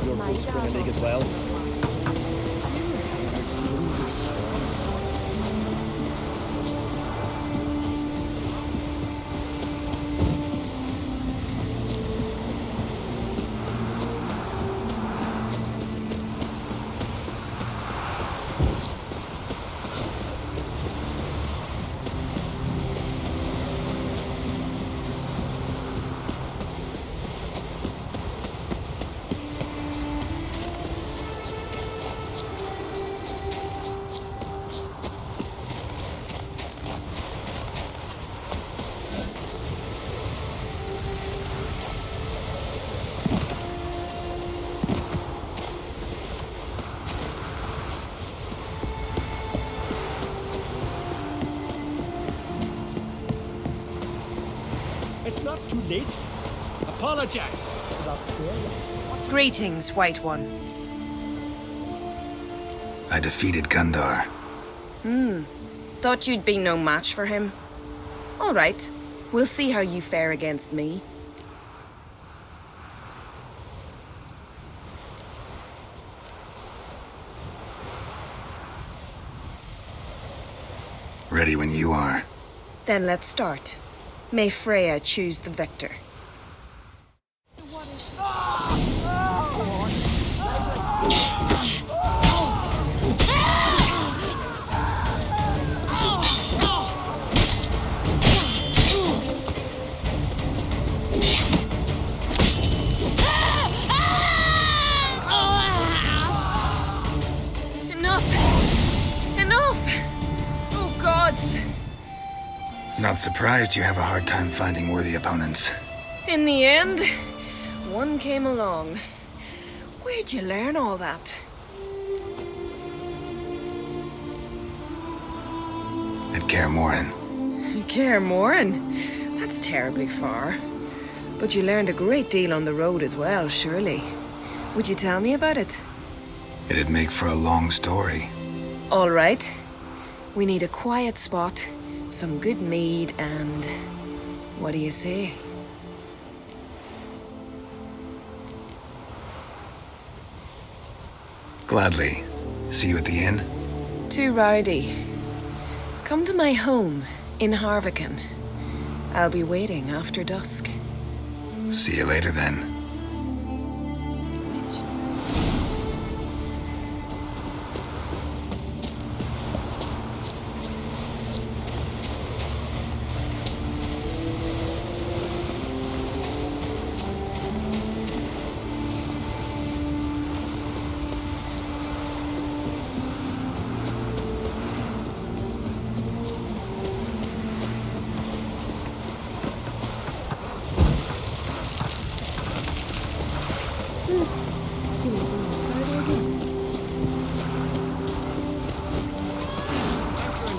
your boots bring a dig as well. It's not too late. Apologize. Greetings, White One. I defeated Gundar. Thought you'd be no match for him. All right, we'll see how you fare against me. Ready when you are. Then let's start. May Freya choose the victor. Enough! Oh, gods! Not surprised you have a hard time finding worthy opponents. In the end, one came along. Where'd you learn all that? At Kaer Morhen. Kaer Morhen? That's terribly far. But you learned a great deal on the road as well, surely. Would you tell me about it? It'd make for a long story. All right. We need a quiet spot, some good mead, and... what do you say? Gladly. See you at the inn? Too rowdy. Come to my home in Harviken. I'll be waiting after dusk. See you later then.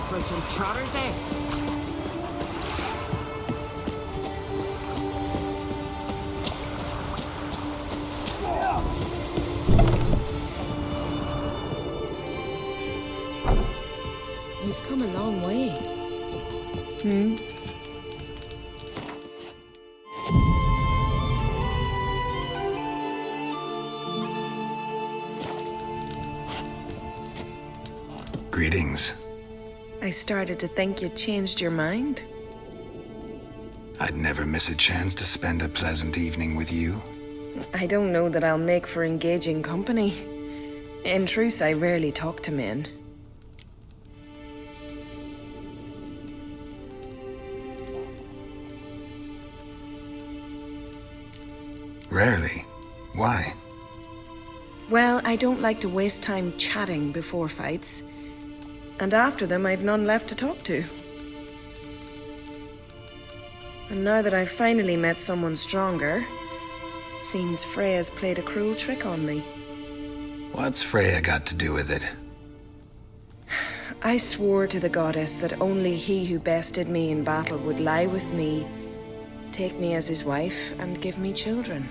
For some trotters, eh? You've come a long way. Greetings. I started to think you'd changed your mind. I'd never miss a chance to spend a pleasant evening with you. I don't know that I'll make for engaging company. In truth, I rarely talk to men. Rarely. Why? Well, I don't like to waste time chatting before fights. And after them, I've none left to talk to. And now that I've finally met someone stronger, seems Freya's played a cruel trick on me. What's Freya got to do with it? I swore to the goddess that only he who bested me in battle would lie with me, take me as his wife, and give me children.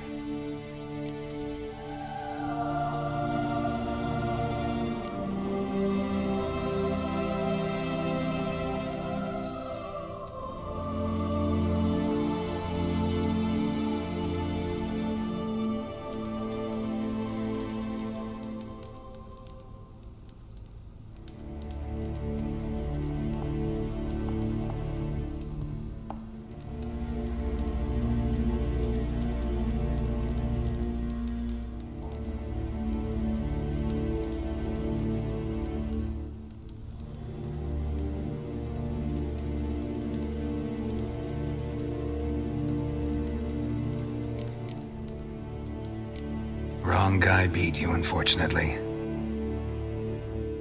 Wrong guy beat you, unfortunately.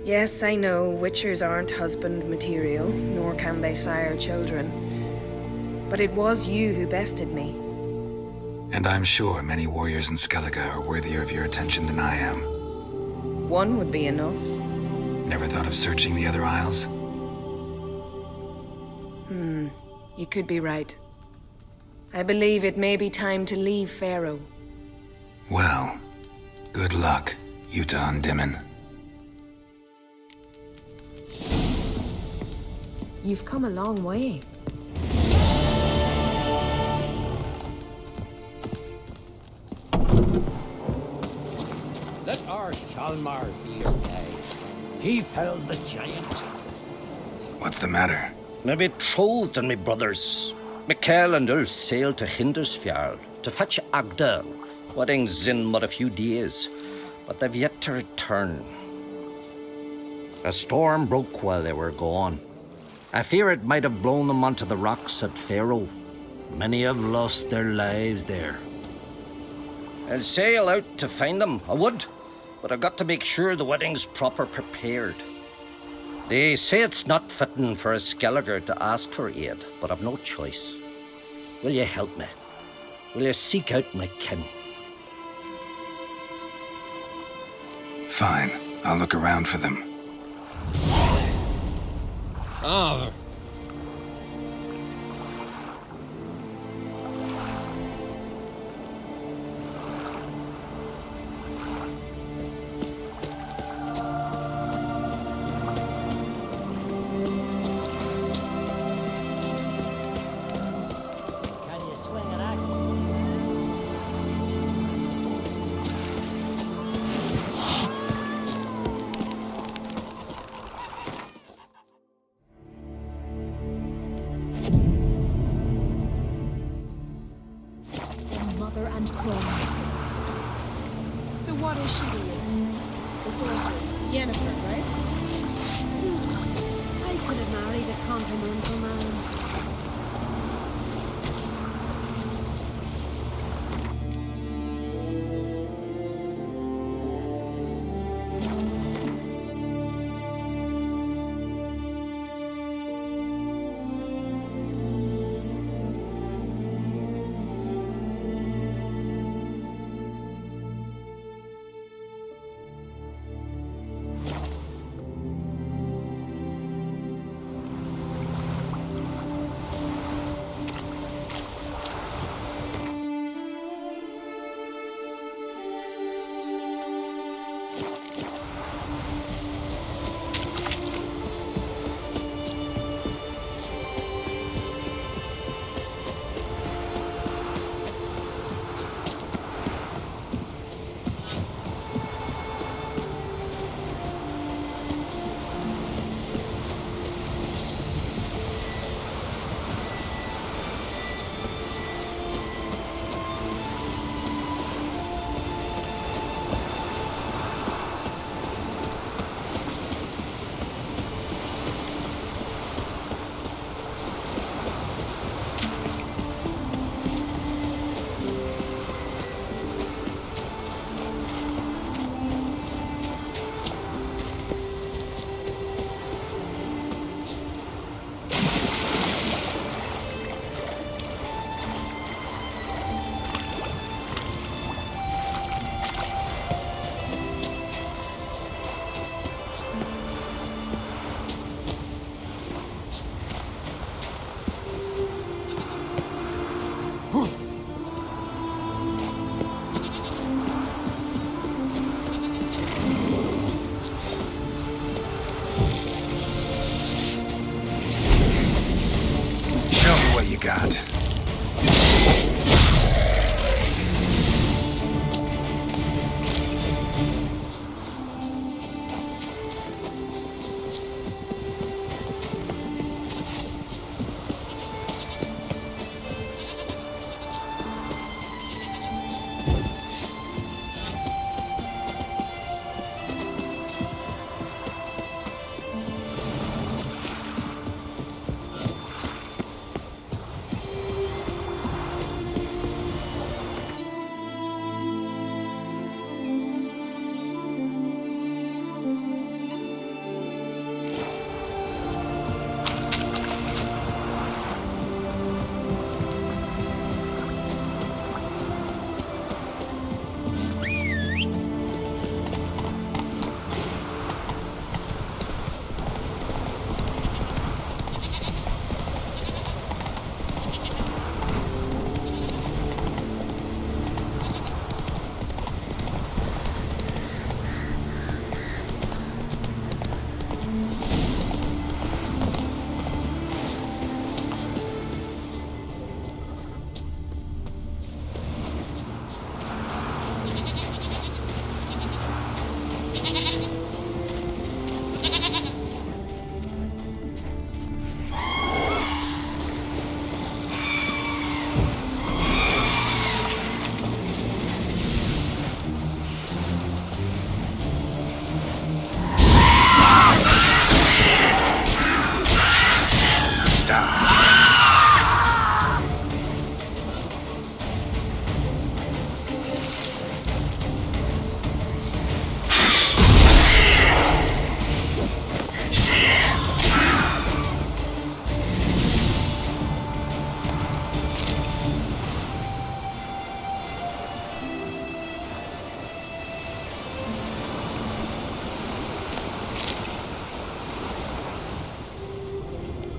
Yes, I know, witchers aren't husband material, nor can they sire children. But it was you who bested me. And I'm sure many warriors in Skellige are worthier of your attention than I am. One would be enough. Never thought of searching the other isles? You could be right. I believe it may be time to leave Pharaoh. Well, good luck, Utah and Dimon. You've come a long way. Let our Shalmar be your guide. He felled the giant. What's the matter? My betrothed and my brothers, Mikhail and Ulf sailed to Hindersfjord to fetch Agda. Wedding's in but a few days, but they've yet to return. A storm broke while they were gone. I fear it might have blown them onto the rocks at Faroe. Many have lost their lives there. I'll sail out to find them, I would, but I've got to make sure the wedding's proper prepared. They say it's not fitting for a Skelliger to ask for aid, but I've no choice. Will you help me? Will you seek out my kin? Fine, I'll look around for them. Ah, Can you swing an axe? The mother and crone. So what is she to you? The sorceress, Yennefer, right? I could have married a continental man.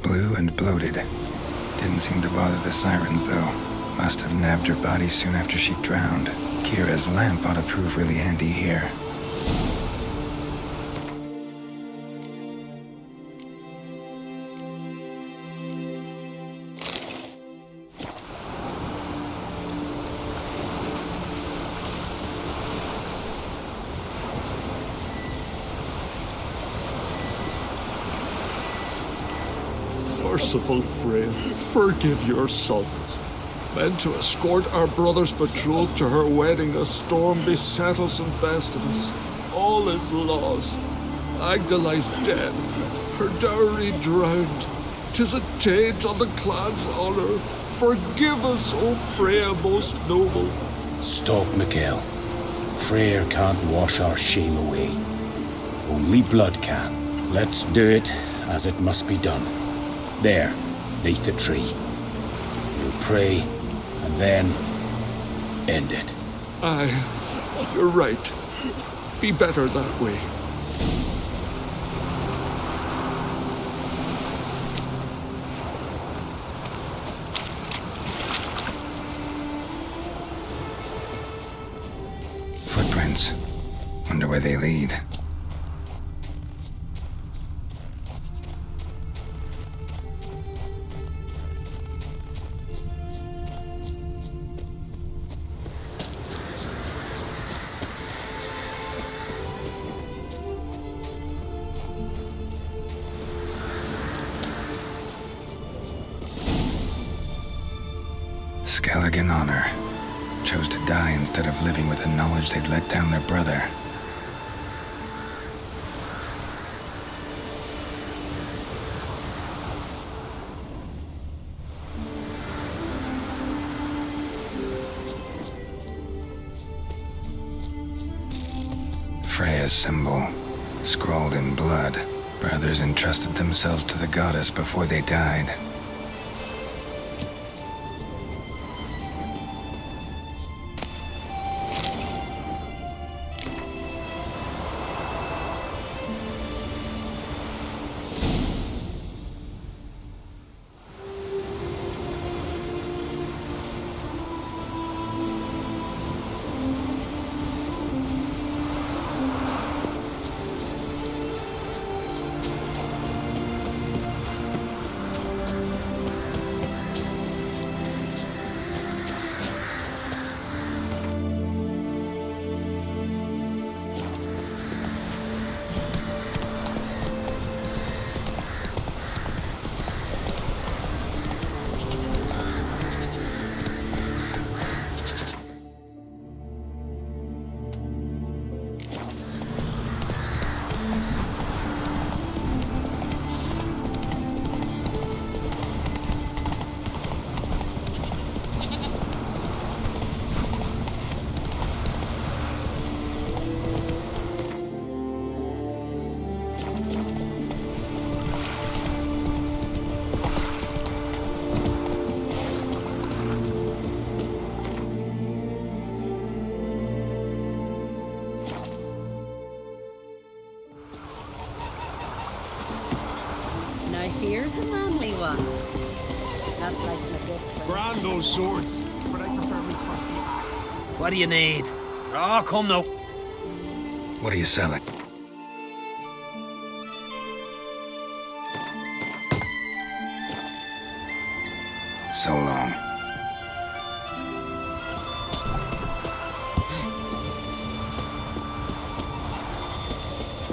blue and bloated. Didn't seem to bother the sirens, though. Must have nabbed her body soon after she drowned. Kira's lamp ought to prove really handy here. Merciful Freya, forgive your sons. Meant to escort our brother's betrothed to her wedding, a storm beset us and bested us. All is lost. Agda lies dead, her dowry drowned. 'Tis a taint on the clan's honor. Forgive us, O Freya most noble. Stop, Mikhail. Freyr can't wash our shame away. Only blood can. Let's do it as it must be done. There, neath the tree. We'll pray, and then end it. Aye, you're right. Be better that way. Footprints. Wonder where they lead. Skelligan honor. Chose to die instead of living with the knowledge they'd let down their brother. Freya's symbol, scrawled in blood. Brothers entrusted themselves to the goddess before they died. Here's a manly one. Not like my good friend. Brand those swords, but I prefer my trusty axe. What do you need? Oh, come now. What are you selling? So long.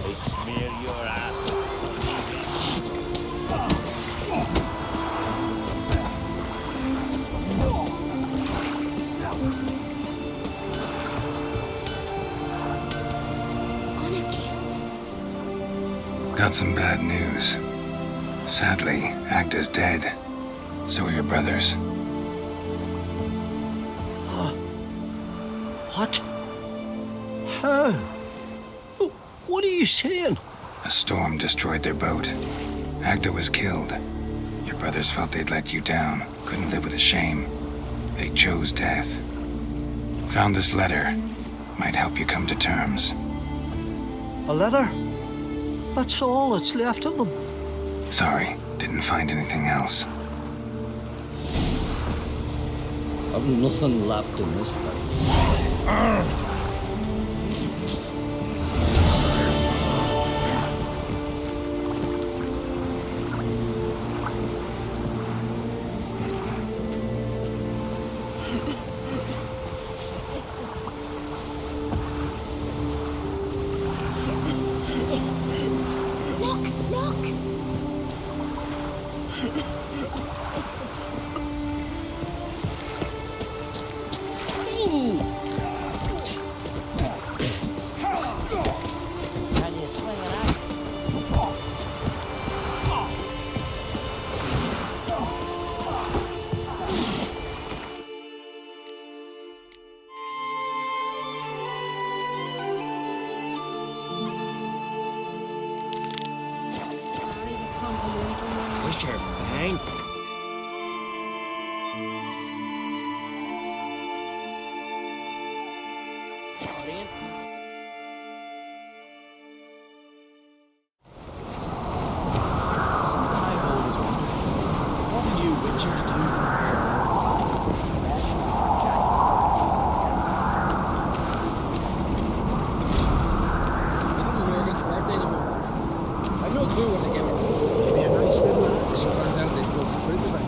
I smear your ass. Got some bad news. Sadly, Agda's dead. So are your brothers. What? How? What are you saying? A storm destroyed their boat. Agda was killed. Your brothers felt they'd let you down, couldn't live with the shame. They chose death. Found this letter. Might help you come to terms. A letter? That's all that's left of them. Sorry, Didn't find anything else. I've nothing left in this life. Can you swing an axe? Wish your fang. Something I've always wondered. What new Witchers do was special for giants. Little Jurgen's birthday tomorrow. I've no clue what to give her. Maybe a nice little axe. Turns out they spoke the truth about it.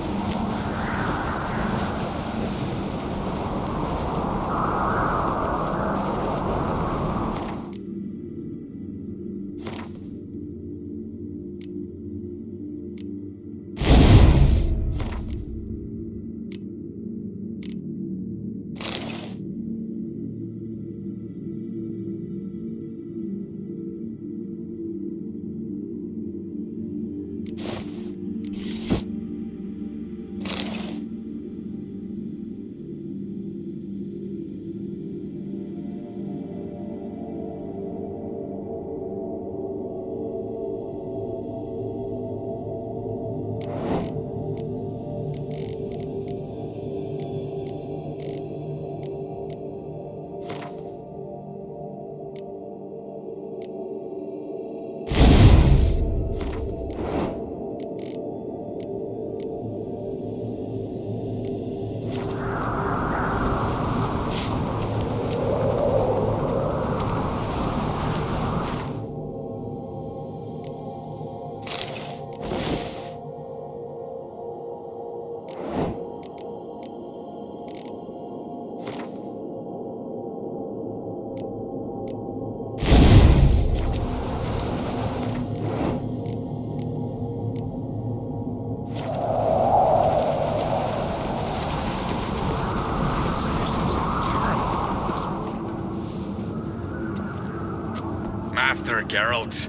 Master Geralt.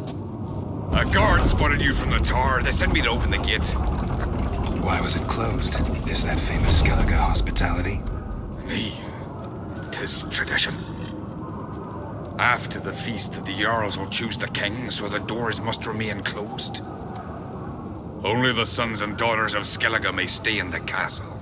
A guard spotted you from the tower. They sent me to open the gate. Why was it closed? Is that famous Skellige hospitality? Nay, 'tis tradition. After the feast, the Jarls will choose the king, so the doors must remain closed. Only the sons and daughters of Skellige may stay in the castle.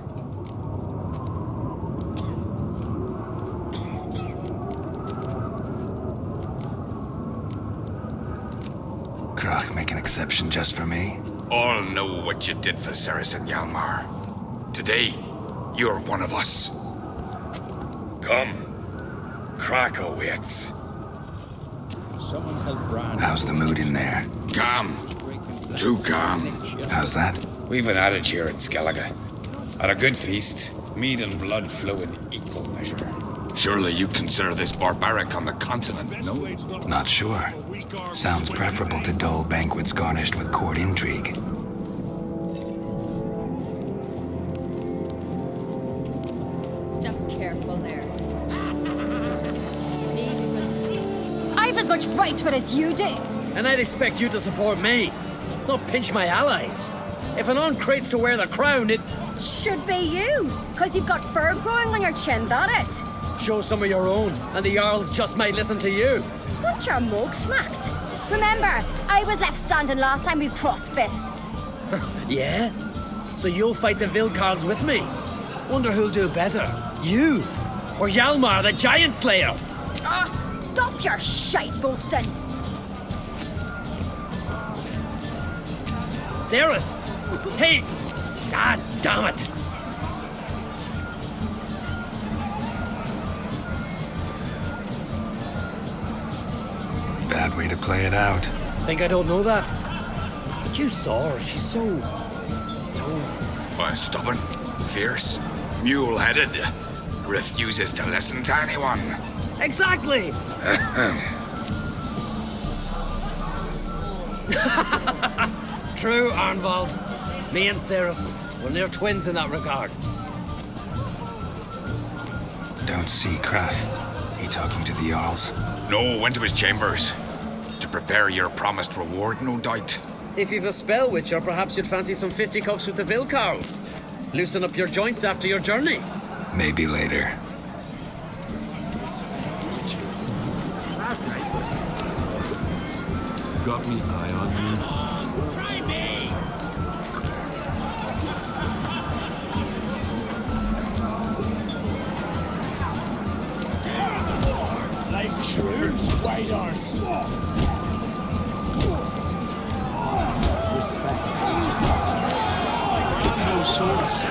Krach make an exception just for me? All know what you did for Saracen Hjalmar. Today, you're one of us. Come. Krach awaits. Someone help Bran. How's the mood in there? Calm. Too calm. How's that? We've an adage here in Skellige. At a good feast, mead and blood flow in equal measure. Surely you consider this barbaric on the continent, no? Not sure. Sounds preferable to dull banquets garnished with court intrigue. Step careful there. Need a good I've as much right to it as you do. And I'd expect you to support me, not pinch my allies. If an uncrate's to wear the crown, it Should be you, because you've got fur growing on your chin, that it? shows some of your own, and the Jarls just might listen to you. Want your mug smacked? Remember, I was left standing last time we crossed fists. Yeah? So you'll fight the Vilcards with me? Wonder who'll do better, you or Hjalmar the Giant Slayer? Oh, stop your shite boasting. Sarah's! Hey! God damn it! Bad way to play it out. Think I don't know that? But you saw her. She's so... Why, stubborn, fierce, mule-headed, refuses to listen to anyone. Exactly! True, Arnvald. Me and Ceres, we're near twins in that regard. Don't see Kraft. He talking to the Jarls? No, went to his chambers. To prepare your promised reward, no doubt. If you've a spell, Witcher, perhaps you'd fancy some fisticuffs with the Vilcarls. Loosen up your joints after your journey. Maybe later. Last night was... Got me eye on you. Try me! It's like shrooms, white horse. Respect. No sword, sir. I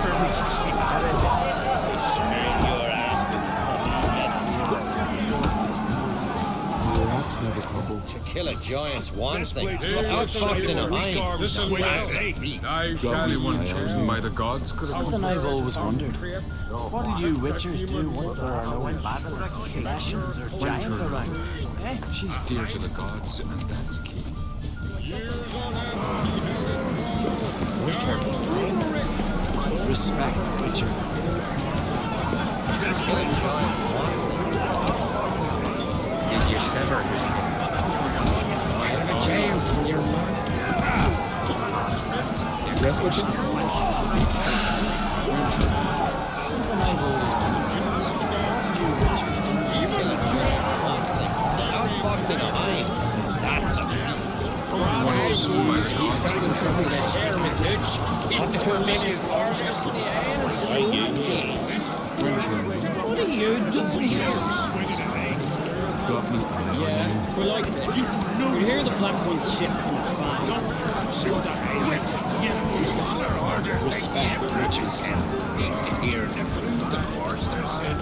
firmly trust you. Never crumble. To kill a giant's one thing. Outfoxing a hind. I surely one chosen by the gods could have Something I've always wondered. What do you witchers do once there are no basilisks, Leshens, or giants around? Eh? She's dear to the gods, and that's key. Respect, witcher. Killing giants one. Did you sever his head? I have a giant in your mouth. Yes, Witcher? Something I've always wondered. What do you witchers do? Killing giants one thing. Outfoxing a hind. That's a feat. To make his arches the isles. What are you doing here? Got me eye on you. We like this. We hear the Black Boys ship from the farm. Respect, witches. Needs to hear the truth, of course, they're said.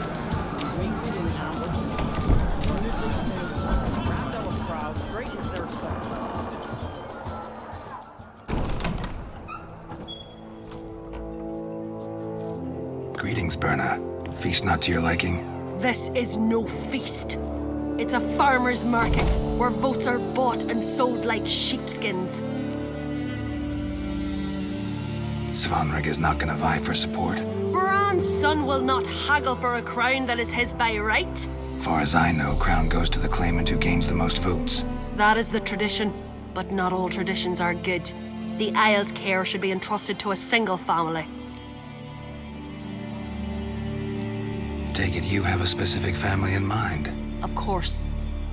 Greetings, Berna. Feast not to your liking? This is no feast. It's a farmer's market where votes are bought and sold like sheepskins. Svanrig is not gonna vie for support. Bran's son will not haggle for a crown that is his by right. Far as I know, crown goes to the claimant who gains the most votes. That is the tradition, but not all traditions are good. The Isle's care should be entrusted to a single family. Take it you have a specific family in mind. Of course.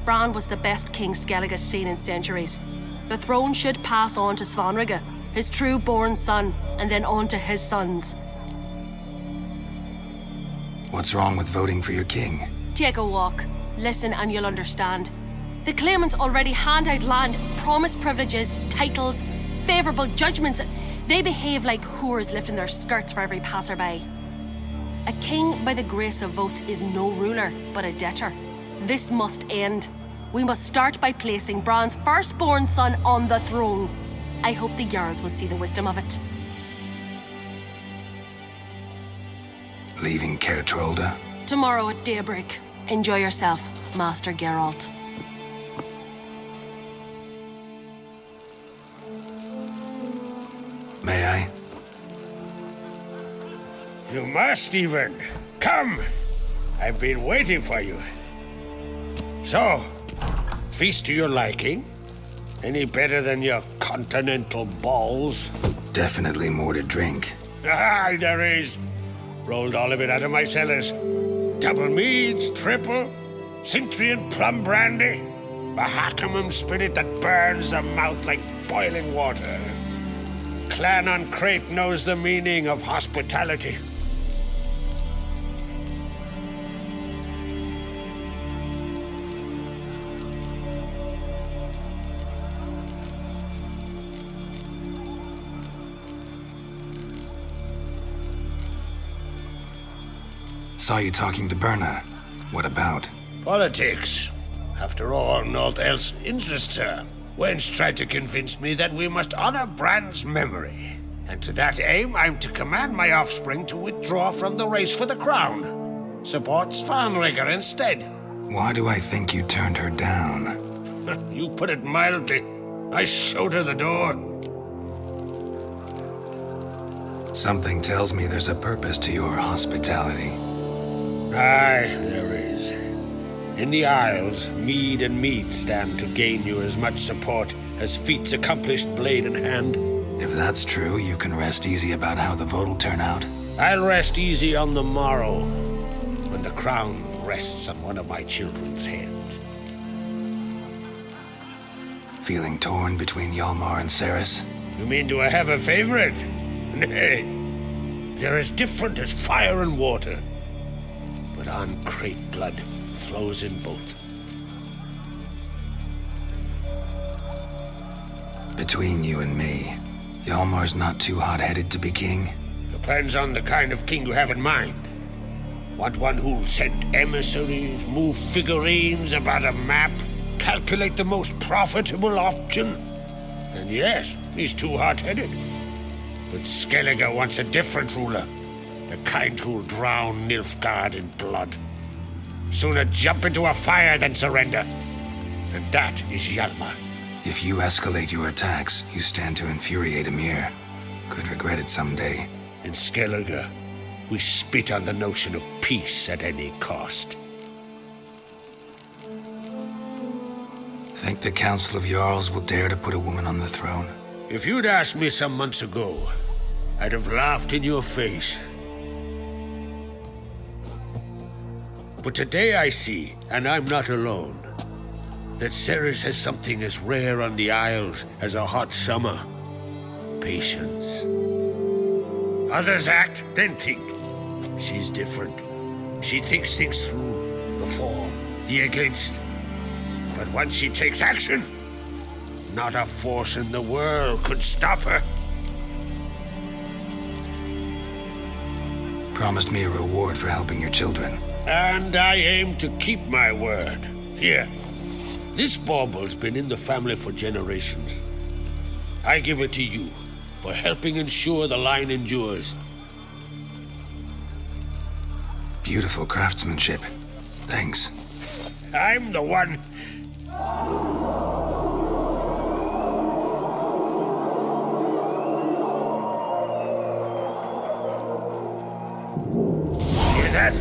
Bran was the best king Skellig has seen in centuries. The throne should pass on to Svanrige, his true-born son, and then on to his sons. What's wrong with voting for your king? Take a walk. Listen and you'll understand. The claimants already hand out land, promise privileges, titles, favourable judgments. They behave like whores lifting their skirts for every passerby. A king by the grace of votes is no ruler, but a debtor. This must end. We must start by placing Bran's firstborn son on the throne. I hope the Jarls will see the wisdom of it. Leaving Caer Trolda? Tomorrow at daybreak. Enjoy yourself, Master Geralt. May I? You must even. Come! I've been waiting for you. So, feast to your liking? Any better than your continental balls? Definitely more to drink. Ah, there is. Rolled all of it out of my cellars. Double meads, triple, Cintrian plum brandy, Mahakimum spirit that burns the mouth like boiling water. Clan on Crate knows the meaning of hospitality. Saw you talking to Berna. What about? Politics. After all, naught else interests her. Wench tried to convince me that we must honor Bran's memory. And to that aim, I'm to command my offspring to withdraw from the race for the crown. Supports Farnrigger instead. Why do I think you turned her down? You put it mildly. I showed her the door. Something tells me there's a purpose to your hospitality. Aye, there is. In the Isles, mead and mead stand to gain you as much support as feats accomplished blade in hand. If that's true, you can rest easy about how the vote will turn out. I'll rest easy on the morrow, when the crown rests on one of my children's heads. Feeling torn between Hjalmar and Ceres? You mean do I have a favorite? Nay. They're as different as fire and water. But Ancrate blood flows in both. Between you and me, Hjalmar's not too hot-headed to be king? Depends on the kind of king you have in mind. Want one who'll send emissaries, move figurines about a map, calculate the most profitable option? And yes, he's too hot-headed. But Skellige wants a different ruler. The kind who'll drown Nilfgaard in blood. Sooner jump into a fire than surrender. And that is Hjalmar. If you escalate your attacks, you stand to infuriate Emir. Could regret it someday. In Skellige, we spit on the notion of peace at any cost. Think the Council of Jarls will dare to put a woman on the throne? If you'd asked me some months ago, I'd have laughed in your face. But today I see, and I'm not alone, that Ceres has something as rare on the Isles as a hot summer. Patience. Others act, then think. She's different. She thinks things through, the for, the against. But once she takes action, not a force in the world could stop her. Promised me a reward for helping your children. And I aim to keep my word. Here, this bauble's been in the family for generations. I give it to you for helping ensure the line endures. Beautiful craftsmanship. Thanks. I'm the one. Hear that?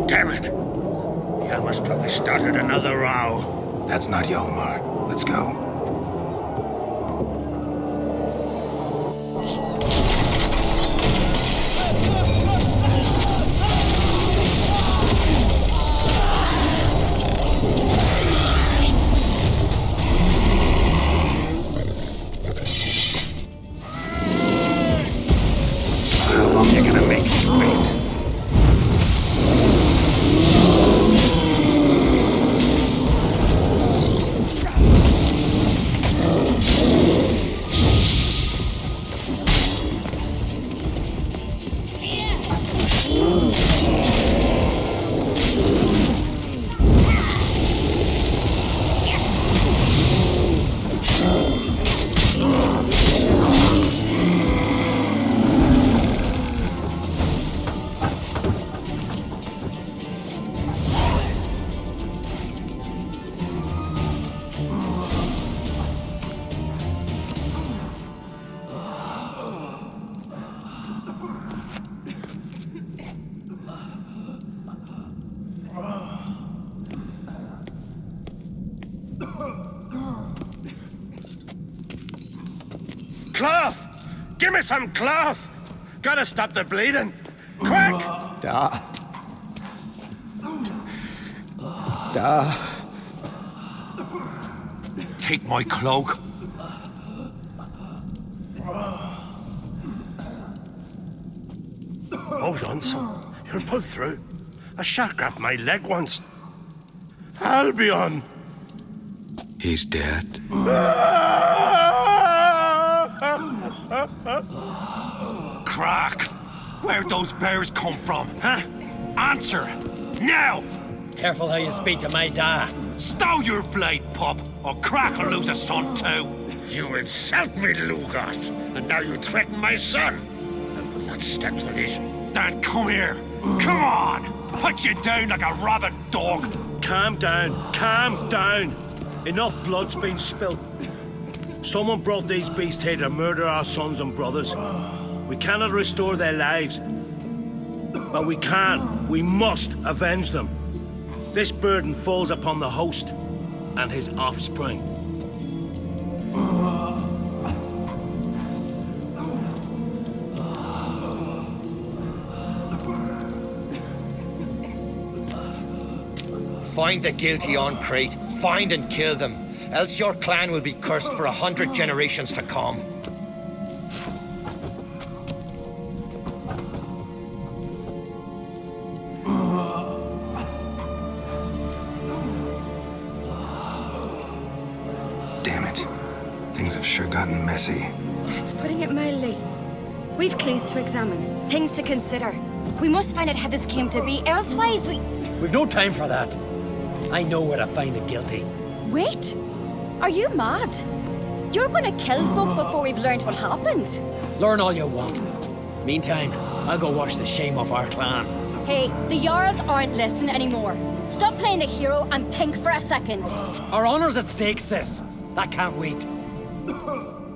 Damn it! Hjalmar's probably started another row. That's not Hjalmar. Let's go. How long you gonna make me wait? Cloth! Give me some cloth! Gotta stop the bleeding! Quick! Da. Take my cloak. Hold on, son. You'll pull through. A shark grabbed my leg once. Albion! He's dead. Crack! Where'd those bears come from, huh? Answer! Now! Careful how you speak to my dad. Stow your blade, pup, or Crack'll lose a son too. You insult me, Lugos, and now you threaten my son. I will not stand for this. Then come here. Come on! Put you down like a rabid dog. Calm down, calm down. Enough blood's been spilt. Someone brought these beasts here to murder our sons and brothers. We cannot restore their lives. But we must avenge them. This burden falls upon the host and his offspring. Find the guilty on Crete. Find and kill them. Else your clan will be cursed for 100 generations to come. Damn it. Things have sure gotten messy. That's putting it mildly. We've clues to examine, things to consider. We must find out how this came to be, elsewise We've no time for that. I know where to find the guilty. Wait! Are you mad? You're gonna kill folk before we've learned what happened. Learn all you want. Meantime, I'll go wash the shame off our clan. Hey, the Jarls aren't listening anymore. Stop playing the hero and think for a second. Our honor's at stake, sis. That can't wait.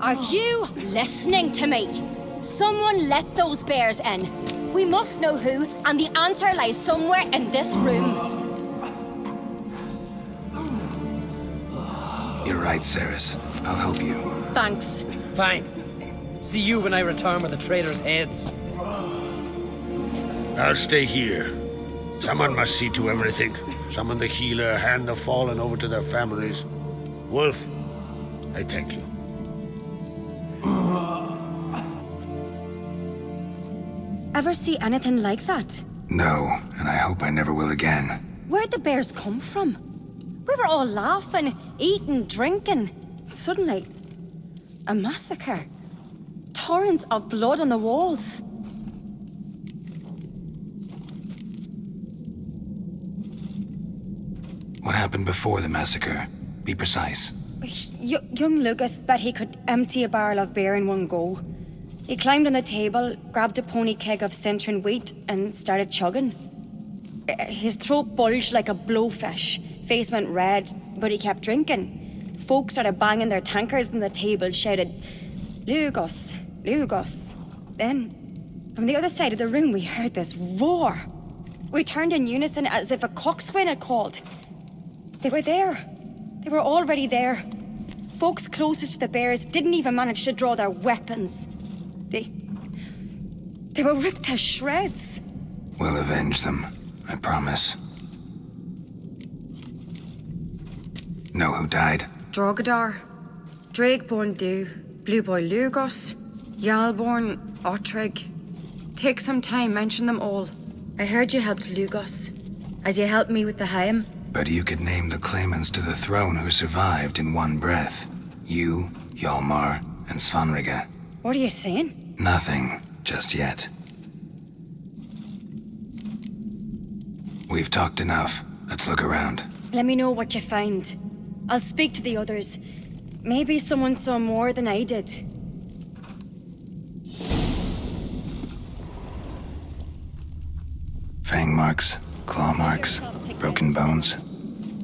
Are you listening to me? Someone let those bears in. We must know who, and the answer lies somewhere in this room. You're right, Ceres. I'll help you. Thanks. Fine. See you when I return with the traitors' heads. I'll stay here. Someone must see to everything. Summon the healer, hand the fallen over to their families. Wolf, I thank you. Ever see anything like that? No, and I hope I never will again. Where'd the bears come from? We were all laughing, eating, drinking. Suddenly, a massacre. Torrents of blood on the walls. What happened before the massacre? Be precise. Young Lucas bet he could empty a barrel of beer in one go. He climbed on the table, grabbed a pony keg of Centron wheat, and started chugging. His throat bulged like a blowfish, face went red, but he kept drinking. Folk started banging their tankards on the table, shouted, "Lugos, Lugos." Then, from the other side of the room, we heard this roar. We turned in unison as if a coxswain had called. They were there. They were already there. Folks closest to the bears didn't even manage to draw their weapons. They were ripped to shreds. We'll avenge them, I promise. Know who died? Drogadar, Drakeborn Du, Blue Boy Lugos, Yalborn, Ottrig. Take some time, mention them all. I heard you helped Lugos, as you helped me with the Haim. But you could name the claimants to the throne who survived in one breath. You, Hjalmar, and Svanrige. What are you saying? Nothing, just yet. We've talked enough. Let's look around. Let me know what you find. I'll speak to the others. Maybe someone saw more than I did. Fang marks, claw marks, broken bones.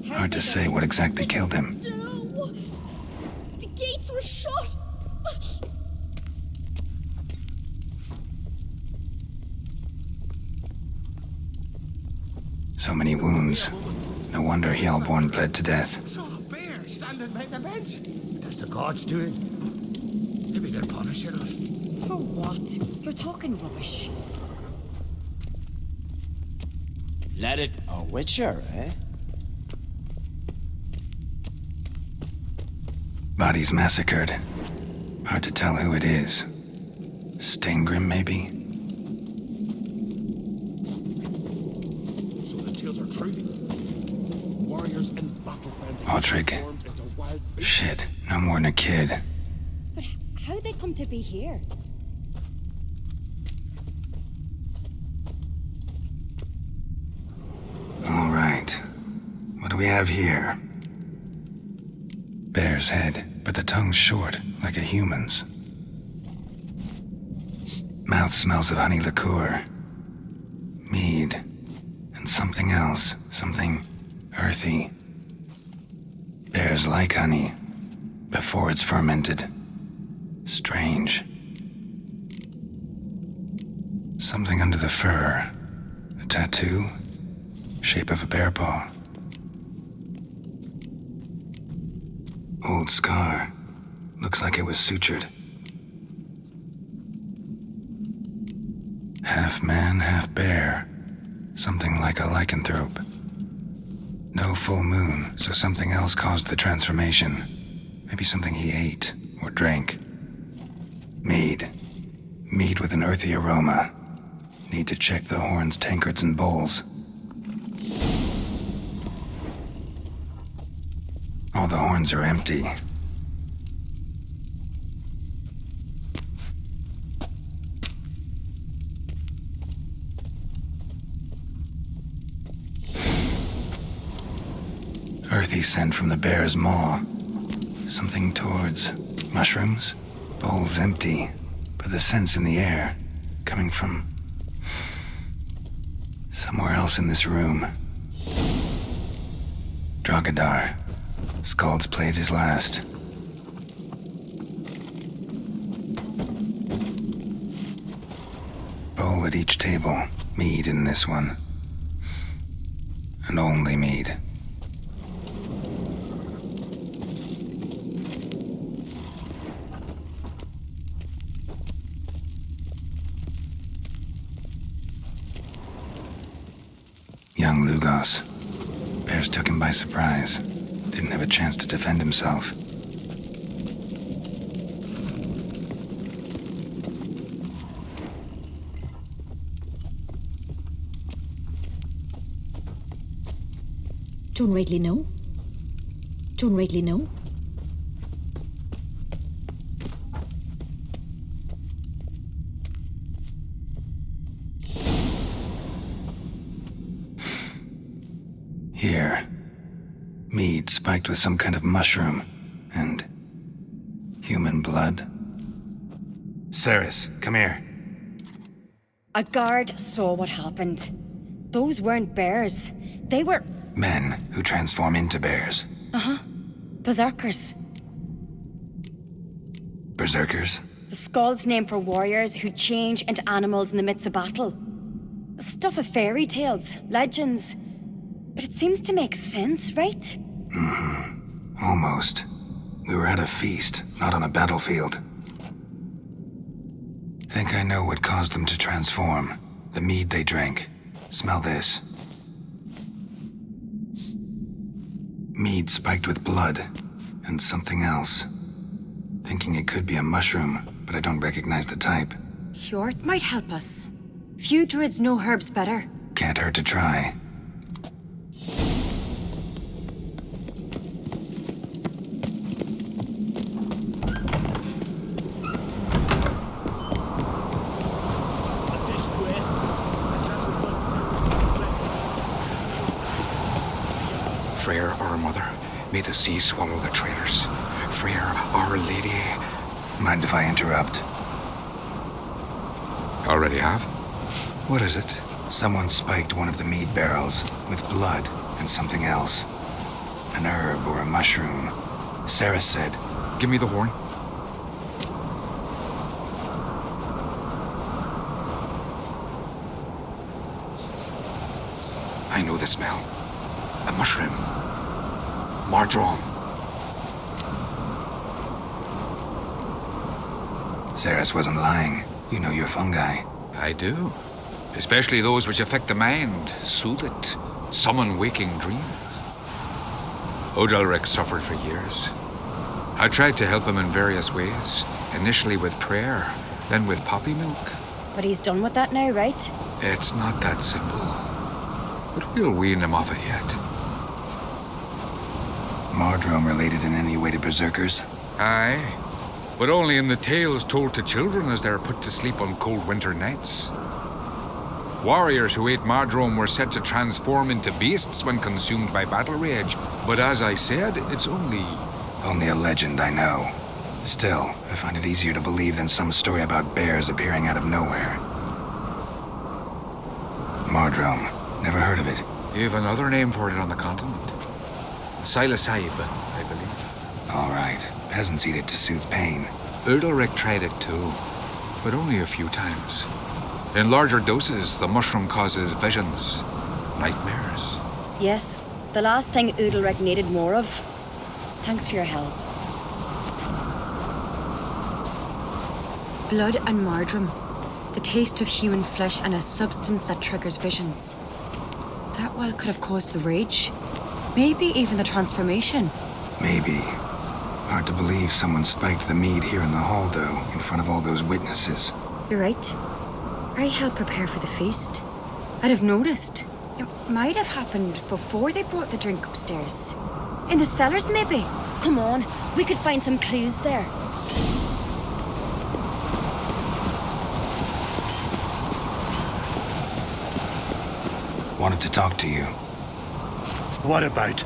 Hard to say what exactly killed him. No! The gates were shut! So many wounds. No wonder Hjalborn bled to death. Saw a bear standing by the bench. That's the gods doing. Maybe they're punishing us. For what? You're talking rubbish. Let it... A witcher, eh? Bodies massacred. Hard to tell who it is. Steingrim, maybe? So the tales are true. Warriors and battle fans Ottrig. transformed into wild beasts. Shit, no more than a kid. But how'd they come to be here? we have here? Bear's head, but the tongue's short, like a human's. Mouth smells of honey liqueur, mead, and something else, something earthy. Bears like honey, before it's fermented. Strange. Something under the fur. A tattoo, shape of a bear paw. Old scar. Looks like it was sutured. Half man, half bear. Something like a lycanthrope. No full moon, so something else caused the transformation. Maybe something he ate or drank. Mead. Mead with an earthy aroma. Need to check the horns, tankards, and bowls. All the horns are empty. Earthy scent from the bear's maw. Something towards mushrooms. Bowls empty, but the scent's in the air, coming from somewhere else in this room. Drogadar. Skald's played his last. Bowl at each table. Mead in this one. And only mead. Young Lugos. Bears took him by surprise. Didn't have a chance to defend himself. Don't rightly know. Don't rightly know. Here. Mead spiked with some kind of mushroom. And human blood. Ceres, come here. A guard saw what happened. Those weren't bears. They were... Men who transform into bears. Uh-huh. Berserkers. Berserkers? The Skald's name for warriors who change into animals in the midst of battle. Stuff of fairy tales, legends. But it seems to make sense, right? Mm-hmm. Almost. We were at a feast, not on a battlefield. Think I know what caused them to transform. The mead they drank. Smell this. Mead spiked with blood. And something else. Thinking it could be a mushroom, but I don't recognize the type. Hjort might help us. Few druids know herbs better. Can't hurt to try. Freyr, our mother, may the sea swallow the traitors. Freyr, our lady. Mind if I interrupt? Already have? What is it? Someone spiked one of the mead barrels with blood and something else. An herb or a mushroom. Sarah said... Give me the horn. I know the smell. A mushroom. Mardrome. Ceres wasn't lying. You know your fungi. I do. Especially those which affect the mind, soothe it, summon waking dreams. Odalric suffered for years. I tried to help him in various ways, initially with prayer, then with poppy milk. But he's done with that now, right? It's not that simple. But we'll wean him off it yet. Mardrome related in any way to berserkers? Aye, but only in the tales told to children as they're put to sleep on cold winter nights. Warriors who ate Mardrome were said to transform into beasts when consumed by battle rage. But as I said, it's only a legend, I know. Still, I find it easier to believe than some story about bears appearing out of nowhere. Mardrome. Never heard of it. You have another name for it on the continent. Silasib, I believe. All right. Peasants eat it to soothe pain. Udalric tried it too, but only a few times. In larger doses, the mushroom causes visions, nightmares. Yes, the last thing Udalric needed more of. Thanks for your help. Blood and Mardrome. The taste of human flesh and a substance that triggers visions. That well could have caused the rage. Maybe even the transformation. Maybe. Hard to believe someone spiked the mead here in the hall, though, in front of all those witnesses. You're right. I helped prepare for the feast. I'd have noticed. It might have happened before they brought the drink upstairs. In the cellars, maybe. Come on, we could find some clues there. Wanted to talk to you. What about?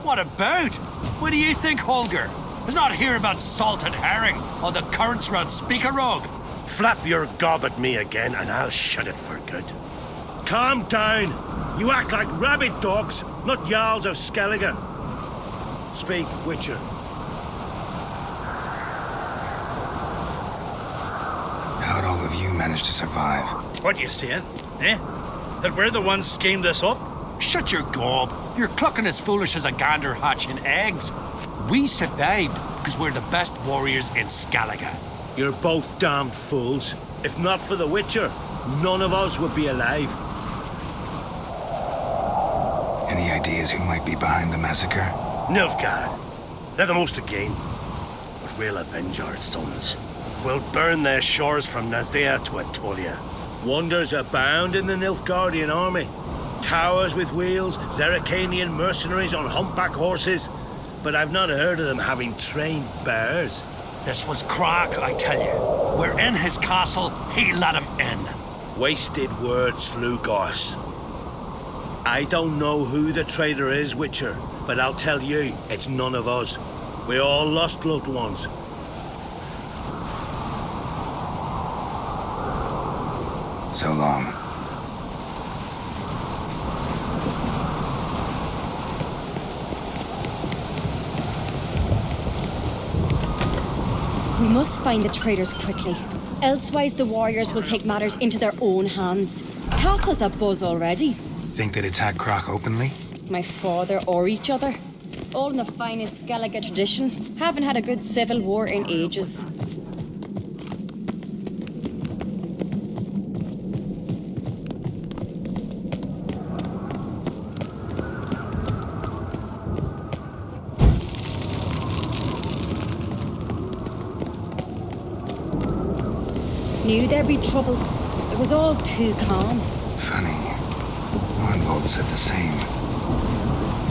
What about? What do you think, Holger? Was not here about salted herring or the currents round Speakerog. Flap your gob at me again and I'll shut it for good. Calm down. You act like rabid dogs, not Jarls of Skellige. Speak, Witcher. How'd all of you manage to survive? What you saying? Eh? That we're the ones schemed this up? Shut your gob. You're clucking as foolish as a gander hatching eggs. We survived because we're the best warriors in Skellige. You're both damned fools. If not for the Witcher, none of us would be alive. Any ideas who might be behind the massacre? Nilfgaard. They're the most again. But we'll avenge our sons. We'll burn their shores from Nazea to Atolia. Wonders abound in the Nilfgaardian army. Towers with wheels, Zerrikanian mercenaries on humpback horses. But I've not heard of them having trained bears. This was Crack, I tell you. We're in his castle, he let him in. Wasted words, Slugos. I don't know who the traitor is, Witcher, but I'll tell you, it's none of us. We all lost loved ones. So long. We must find the traitors quickly. Elsewise, the warriors will take matters into their own hands. Castle's abuzz already. Think they'd attack Croc openly? My father or each other. All in the finest Skellige tradition. Haven't had a good civil war in ages. Knew there'd be trouble. It was all too calm. Funny. Arnvold said the same.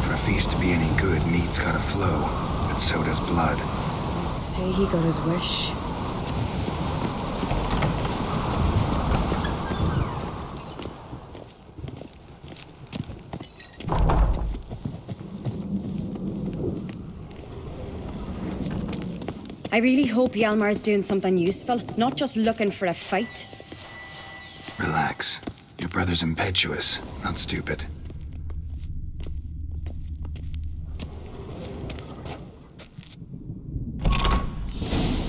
For a feast to be any good, mead's gotta flow, but so does blood. I'd say he got his wish. I really hope Hjalmar's doing something useful, not just looking for a fight. Relax. Your brother's impetuous, not stupid.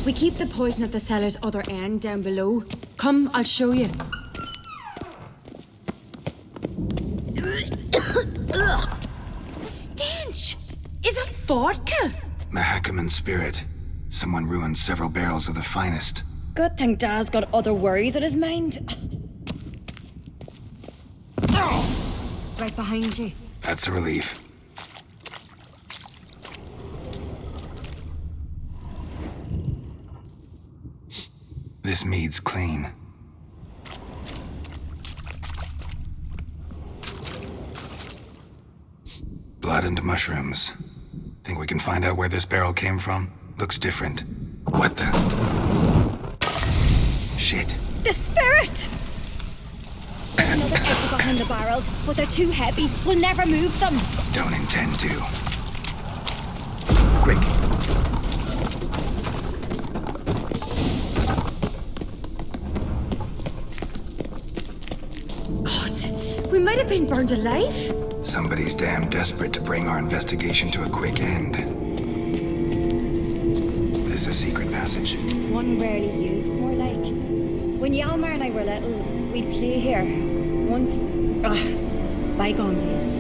We keep the poison at the cellar's other end down below. Come, I'll show you. The stench! Is that vodka? Mahakaman spirit. Someone ruined several barrels of the finest. Good thing Dad's got other worries on his mind. Right behind you. That's a relief. This mead's clean. Blood and mushrooms. Think we can find out where this barrel came from? Looks different. What the? Shit. The spirit! another eggs behind the barrels, but they're too heavy. We'll never move them. Don't intend to. Quick. God, we might have been burned alive. Somebody's damn desperate to bring our investigation to a quick end. This a secret passage? One rarely used, more like. When Yalmar and I were little, we'd play here. Once. Bygone days.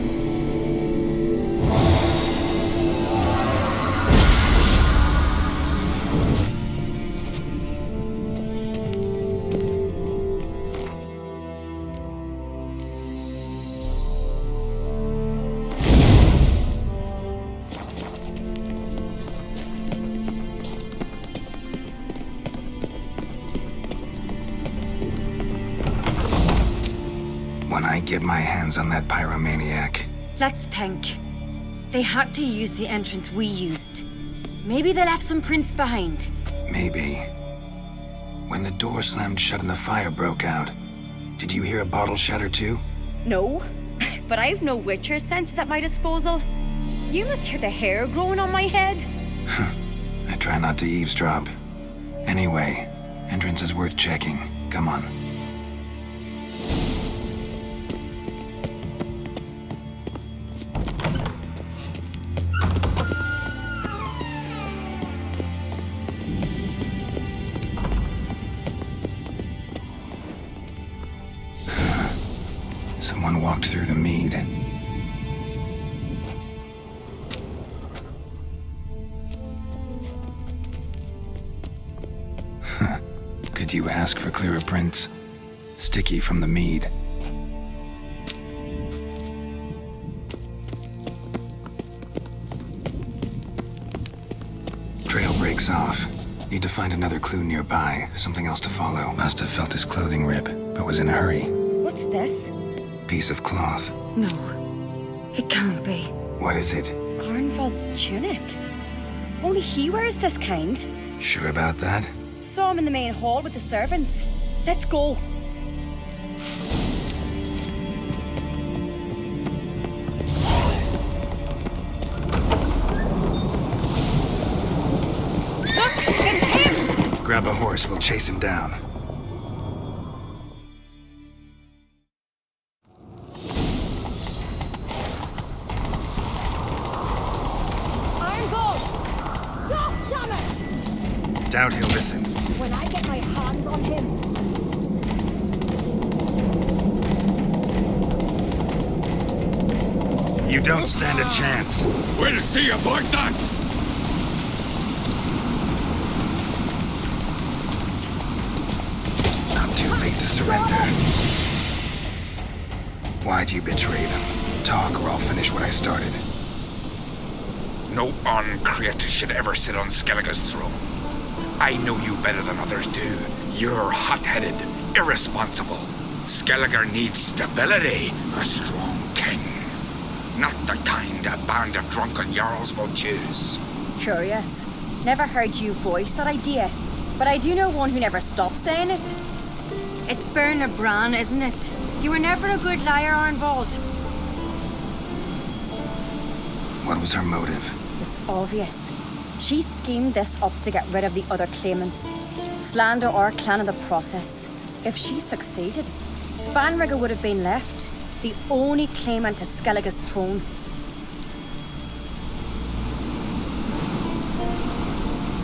When I get my hands on that pyromaniac, Let's think. They had to use the entrance we used. Maybe they left some prints behind. maybe. When the door slammed shut and the fire broke out, did you hear a bottle shatter too? No, but I've no Witcher senses at my disposal. You must hear the hair growing on my head. I try not to eavesdrop. Anyway, entrance is worth checking. Come on. Someone walked through the mead. Could you ask for clearer prints? Sticky from the mead. Trail breaks off. Need to find another clue nearby, something else to follow. Must have felt his clothing rip, but was in a hurry. What's this? Piece of cloth. No, it can't be. What is it? Arnvald's tunic. Only he wears this kind. Sure about that? Saw him in the main hall with the servants. Let's go. Look, it's him! Grab a horse, we'll chase him down. Arnvald! Stop, damn it! Doubt he'll listen. When I get my hands on him. You don't stand a chance. We'll see about that! Not too late to surrender. Why'd you betray them? Talk or I'll finish what I started. No uncreated should ever sit on Skellige's throne. I know you better than others do. You're hot-headed, irresponsible. Skellige needs stability, a strong king. Not the kind a band of drunken jarls will choose. Curious. Never heard you voice that idea, but I do know one who never stops saying it. It's Berna Bran, isn't it? You were never a good liar, Arnvald. What was her motive? It's obvious. She schemed this up to get rid of the other claimants. Slander our clan in the process. If she succeeded, Svanrigga would have been left, the only claimant to Skellige's throne.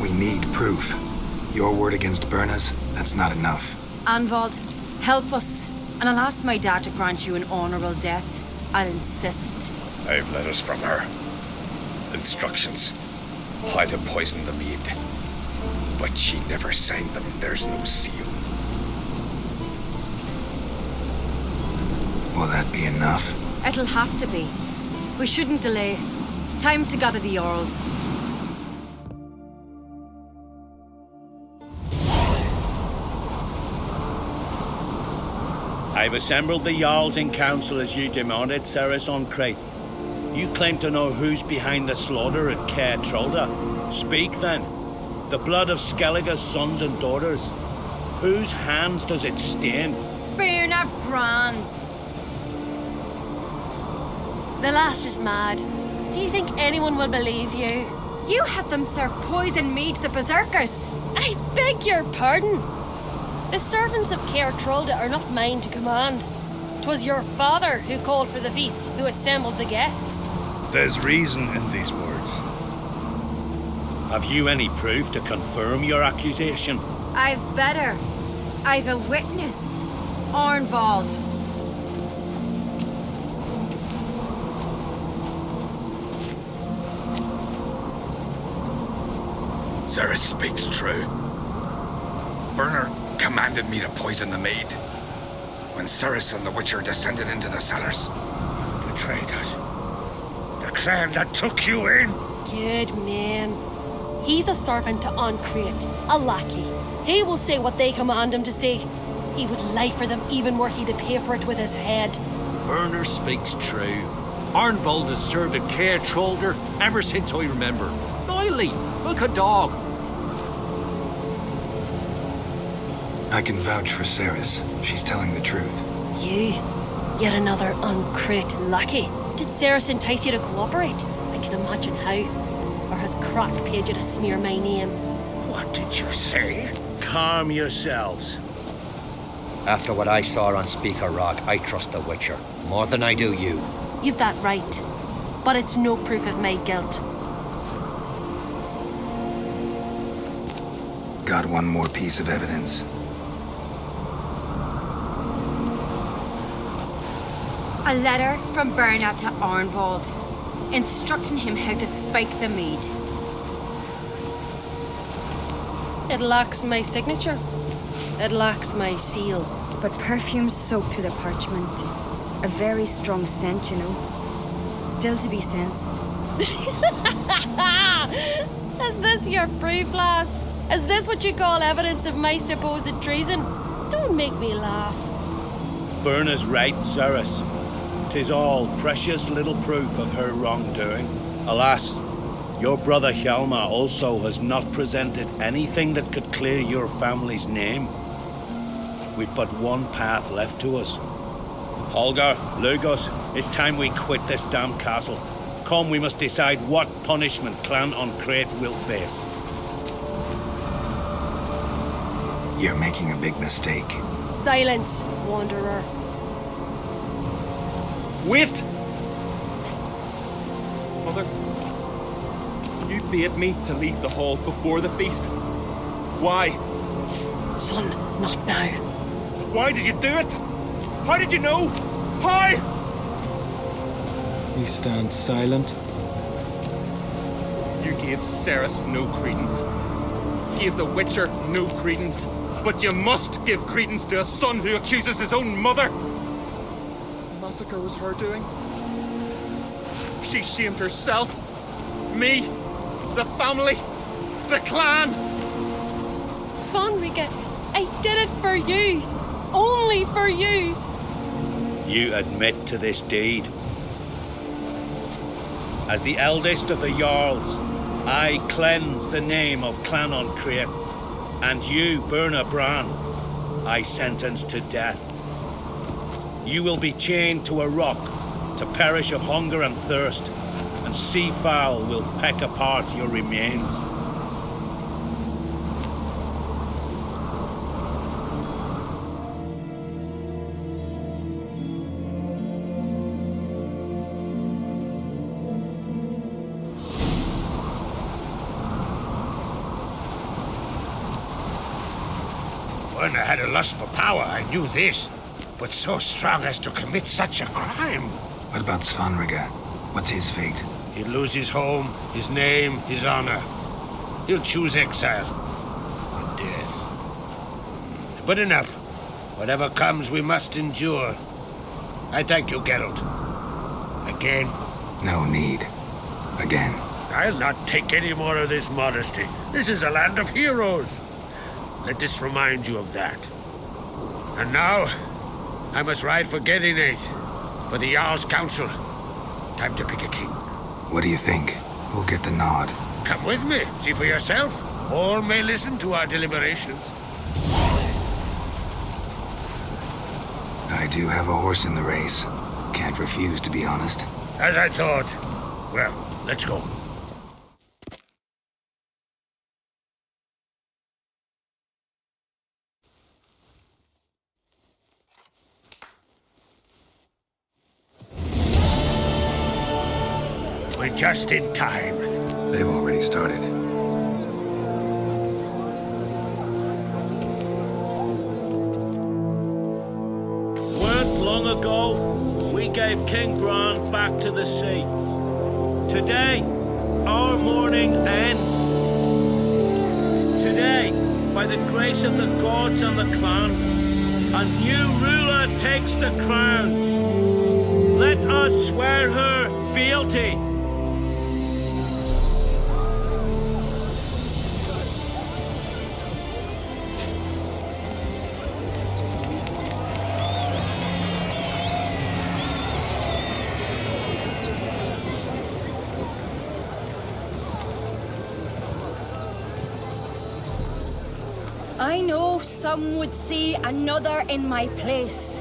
We need proof. Your word against Berna's, that's not enough. Arnvald, help us, and I'll ask my dad to grant you an honourable death. I'll insist. I've letters from her. Instructions. How to poison the mead. But she never signed them. There's no seal. Will that be enough? It'll have to be. We shouldn't delay. Time to gather the Jarls. I've assembled the Jarls in council as you demanded, Ceres on Crate. You claim to know who's behind the slaughter at Caer Trolda. Speak then. The blood of Skellige's sons and daughters. Whose hands does it stain? Birna Brands. The lass is mad. Do you think anyone will believe you? You had them serve poison mead to the berserkers. I beg your pardon. The servants of Caer Trolda are not mine to command. 'Twas your father who called for the feast, who assembled the guests. There's reason in these words. Have you any proof to confirm your accusation? I've better. I've a witness. Arnvald. Ceres speaks true. Burner commanded me to poison the maid. When Ceres and the Witcher descended into the cellars. Betrayed us. The clan that took you in. Good man. He's a servant to Ancrete, a lackey. He will say what they command him to say. He would lie for them even were he to pay for it with his head. Burner speaks true. Arnvald has served at Caer Trolder ever since I remember. Loyally, like a dog. I can vouch for Ceres. She's telling the truth. You? Yet another Ancrete lackey? Did Ceres entice you to cooperate? I can imagine how. Or has Crack paid you to smear my name? What did you say? Calm yourselves. After what I saw on Speaker Rock, I trust the Witcher. More than I do you. You've that right. But it's no proof of my guilt. Got one more piece of evidence. A letter from Birna to Arnvald, instructing him how to spike the mead. It lacks my signature. It lacks my seal. But perfume soaked through the parchment. A very strong scent, you know. Still to be sensed. Is this your proof, lass? Is this what you call evidence of my supposed treason? Don't make me laugh. Birna's right, Ceres. 'Tis all precious little proof of her wrongdoing. Alas, your brother Hjalmar also has not presented anything that could clear your family's name. We've but one path left to us. Holger, Lugos, it's time we quit this damn castle. Come, we must decide what punishment Clan Ancrete will face. You're making a big mistake. Silence, wanderer. Wait! Mother, you bade me to leave the hall before the feast. Why? Son, not now. Why did you do it? How did you know? How? He stands silent. You gave Ceres no credence. Gave the Witcher no credence. But you must give credence to a son who accuses his own mother. The massacre was her doing. She shamed herself, me, the family, the clan. Svanrika, I did it for you. Only for you. You admit to this deed. As the eldest of the Jarls, I cleanse the name of Clan Ancrete, and you, Birna Bran, I sentence to death. You will be chained to a rock to perish of hunger and thirst, and seafowl will peck apart your remains. Birna had a lust for power, I knew this. But so strong as to commit such a crime. What about Svanrika? What's his fate? He'll lose his home, his name, his honor. He'll choose exile. Or death. But enough. Whatever comes, we must endure. I thank you, Geralt. Again. No need. Again. I'll not take any more of this modesty. This is a land of heroes. Let this remind you of that. And now, I must ride for Gedinate, for the Jarl's Council. Time to pick a king. What do you think? Who'll get the nod? Come with me, see for yourself. All may listen to our deliberations. do have a horse in the race. Can't refuse, to be honest. As I thought. Well, let's go. We're just in time. They've already started. Weren't long ago, we gave King Bran back to the sea. Today, our mourning ends. Today, by the grace of the gods and the clans, a new ruler takes the crown. Let us swear her fealty. I know some would see another in my place.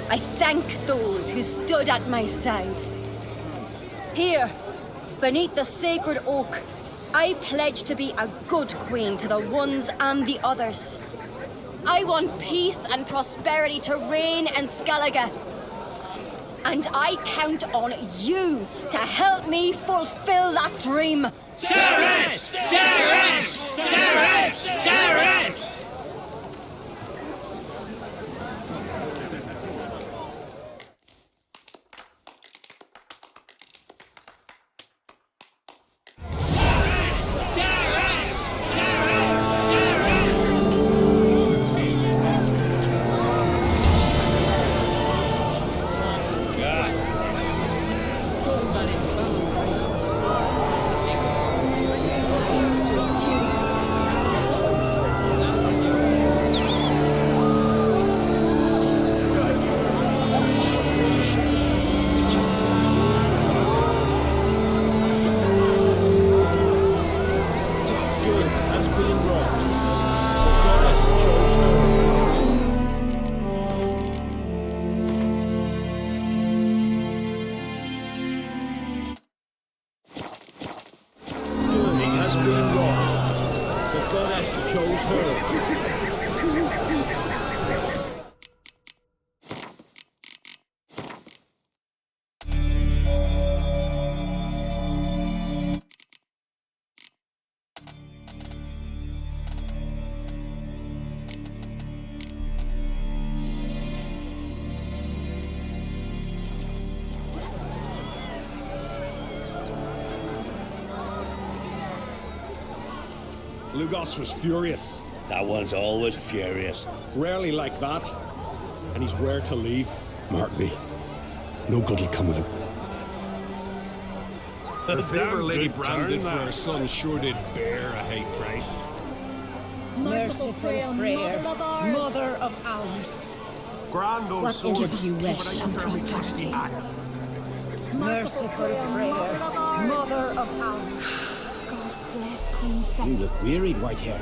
I thank those who stood at my side. Here, beneath the sacred oak, I pledge to be a good queen to the ones and the others. I want peace and prosperity to reign in Skellige. And I count on you to help me fulfill that dream. Ceres! Ceres! Ceres! Ceres! Lugos was furious. That one's always furious. Rarely like that. And he's rare to leave. Mark me. No good'll come of him. The favor Lady Bran did for her son sure did bear a high price. Merciful Freya, mother of ours. Grand old What is it you wish? Some prosperity. Merciful Freya, mother of ours. God's bless Queen Ceres. You look wearied, Whitehair.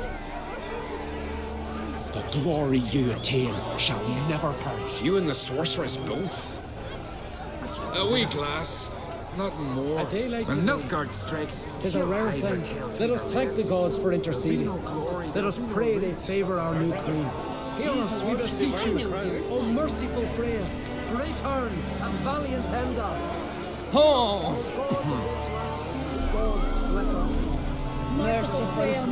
The glory you attain shall never perish. You and the sorceress both? A weak lass. Nothing more. A day like when today, Nilfgaard strikes, Tis a rare thing. Let us thank the gods for interceding. Let us pray they favor our new queen. Hear us, we beseech you, O merciful Freya, great Hern, and valiant Henda. Oh! Merciful Freya,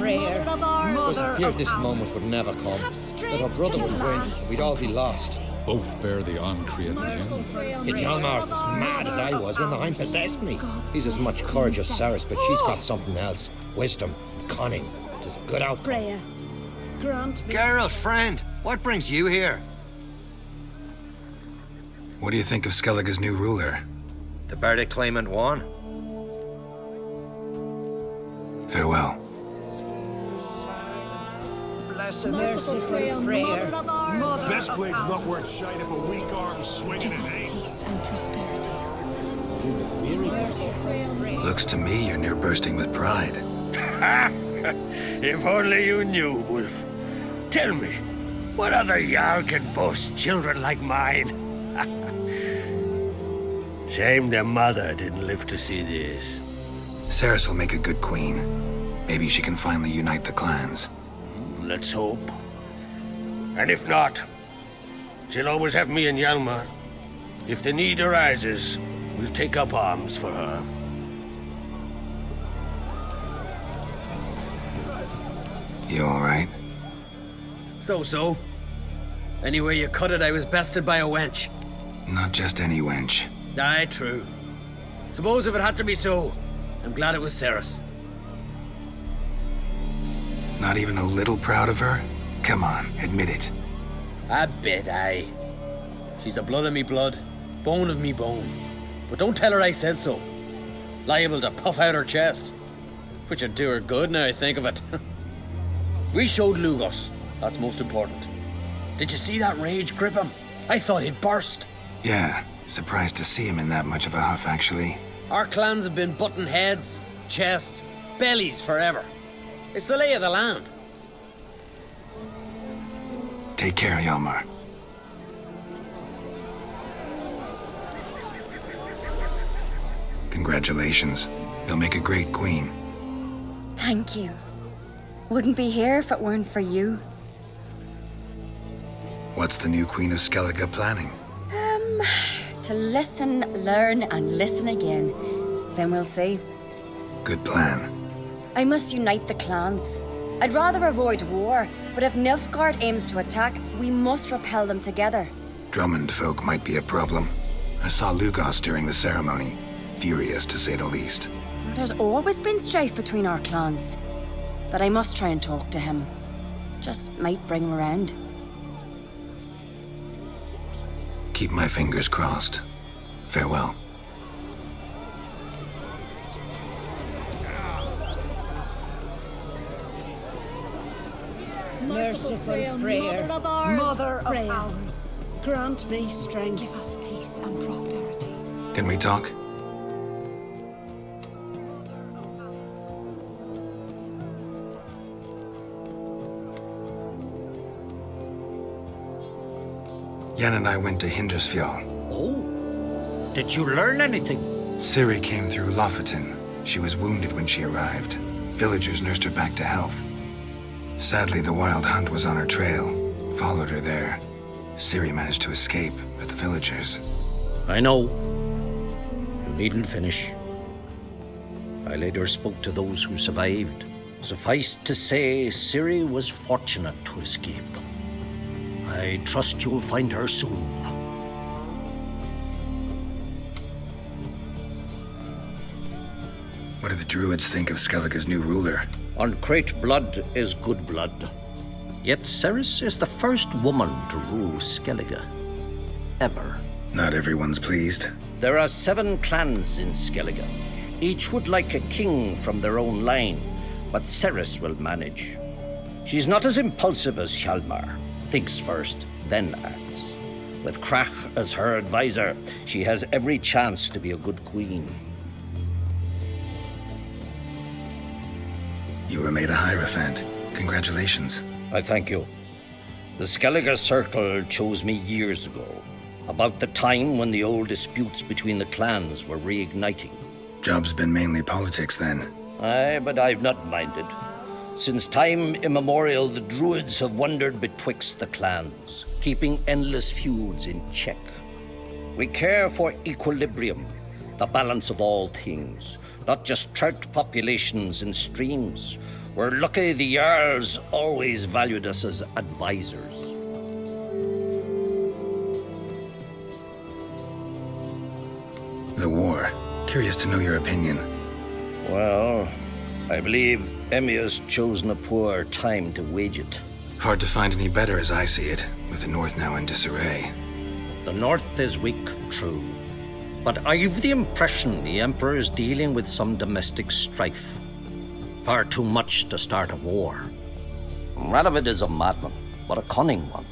I was feared this moment would never come. That our brother would win, and we'd all be lost. Both bear the uncreated name. Hjalmar's as mad as I was when the Hind possessed me. He's as much courage as Ceres, but she's got something else. Wisdom, cunning. It is a good outcome. Freya, grant me... Geralt, friend, what brings you here? What do you think of Skellige's new ruler? The Bardic claimant won. Farewell. Merciful Freya, mother of ours. Best blade's not worth shite if a weak arm swinging it ain't. Peace and prosperity. Looks to me you're near bursting with pride. If only you knew, Wolf. Tell me, What other Jarl can boast children like mine? Shame their mother didn't live to see this. Ceres will make a good queen. Maybe she can finally unite the clans. Let's hope. And if not, she'll always have me and Hjalmar. If the need arises, we'll take up arms for her. You alright? So. Anyway you cut it, I was bested by a wench. Not just any wench. Aye, true. Suppose if it had to be so, I'm glad it was Ceres. Not even a little proud of her? Come on, admit it. A bit, aye. She's the blood of me blood, bone of me bone. But don't tell her I said so. Liable to puff out her chest. Which would do her good now I think of it. We showed Lugos. That's most important. Did you see that rage grip him? I thought he'd burst. Yeah, surprised to see him in that much of a huff, actually. Our clans have been butting heads, chests, bellies forever. It's the lay of the land. Take care, Hjalmar. Congratulations. You'll make a great queen. Thank you. Wouldn't be here if it weren't for you. What's the new Queen of Skellige planning? To listen, learn, and listen again. Then we'll see. Good plan. I must unite the clans. I'd rather avoid war, but if Nilfgaard aims to attack, we must repel them together. Drummond folk might be a problem. I saw Lugos during the ceremony. Furious, to say the least. There's always been strife between our clans. But I must try and talk to him. Just might bring him around. Keep my fingers crossed. Farewell. Merciful Freya, Mother of Freya, ours, grant me strength. give us peace and prosperity. Can we talk? Jan and I went to Hindersfjall. Oh, did you learn anything? Ciri came through Lofoten. She was wounded when she arrived. Villagers nursed her back to health. Sadly, the Wild Hunt was on her trail. Followed her there. Ciri managed to escape, but the villagers... I know. You needn't finish. I later spoke to those who survived. Suffice to say, Ciri was fortunate to escape. I trust you'll find her soon. What do the Druids think of Skellige's new ruler? Uncrate blood is good blood. Yet Ceres is the first woman to rule Skellige. Ever. Not everyone's pleased. There are 7 clans in Skellige. Each would like a king from their own line, but Ceres will manage. She's not as impulsive as Hjalmar. Thinks first, then acts. With Krach as her advisor, she has every chance to be a good queen. You were made a Hierophant. Congratulations. I thank you. The Skellige Circle chose me years ago, about the time when the old disputes between the clans were reigniting. Job's been mainly politics then. Aye, but I've not minded. Since time immemorial, the Druids have wandered betwixt the clans, keeping endless feuds in check. We care for equilibrium, the balance of all things, not just trout populations and streams. We're lucky the Jarls always valued us as advisors. The war. Curious to know your opinion. Well, I believe Emmia's chosen a poor time to wage it. Hard to find any better as I see it, with the North now in disarray. The North is weak, true. But I've the impression the Emperor is dealing with some domestic strife. Far too much to start a war. Radovid is a madman, but a cunning one.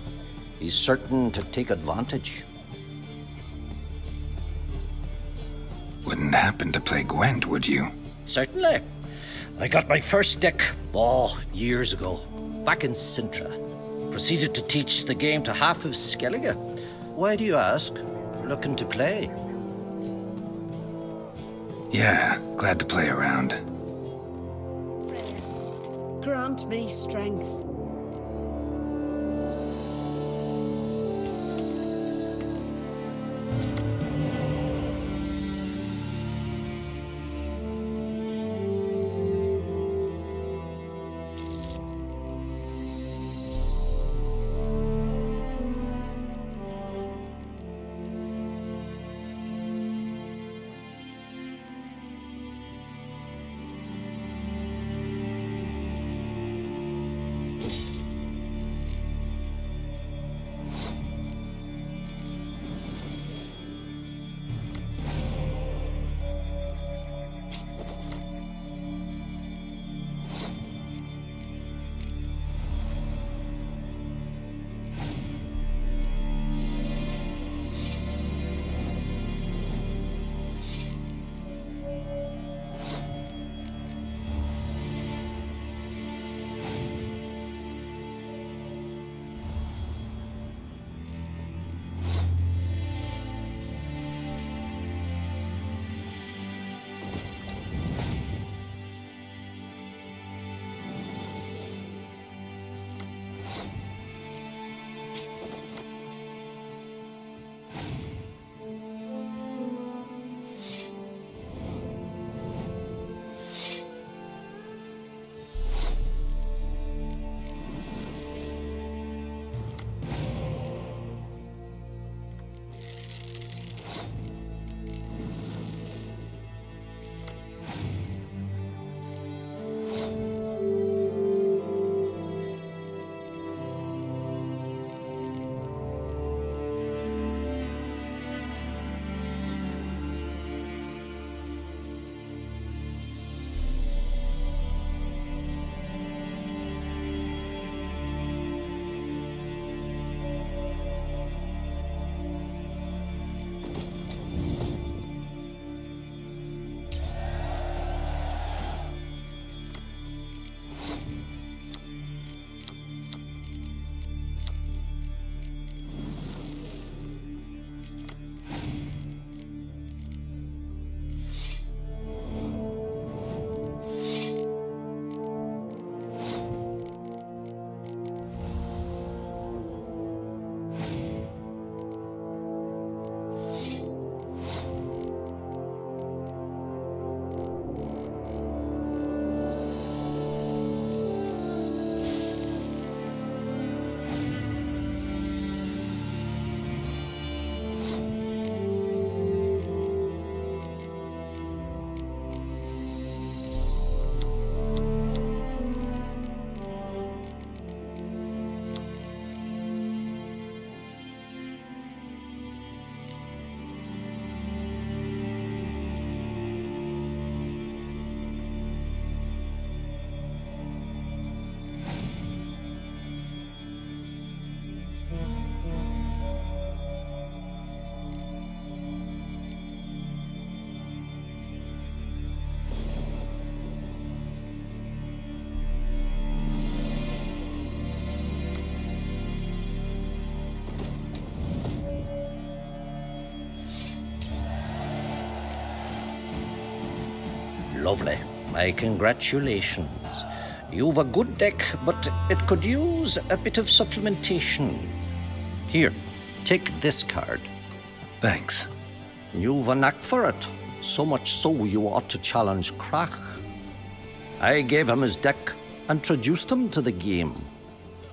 He's certain to take advantage. Wouldn't happen to play Gwent, would you? Certainly. I got my first deck, years ago, back in Sintra. proceeded to teach the game to half of Skellige. Why do you ask? Looking to play? Yeah, glad to play around. Grant me strength. Lovely. My congratulations. You've a good deck, but it could use a bit of supplementation. Here, take this card. Thanks. You've a knack for it. So much so you ought to challenge Krach. I gave him his deck, introduced him to the game.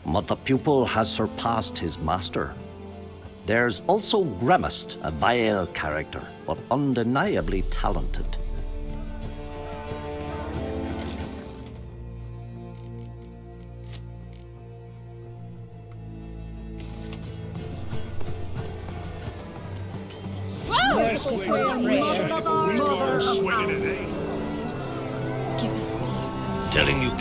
But the pupil has surpassed his master. There's also Grimist, a vile character, but undeniably talented. Give us peace. Telling you,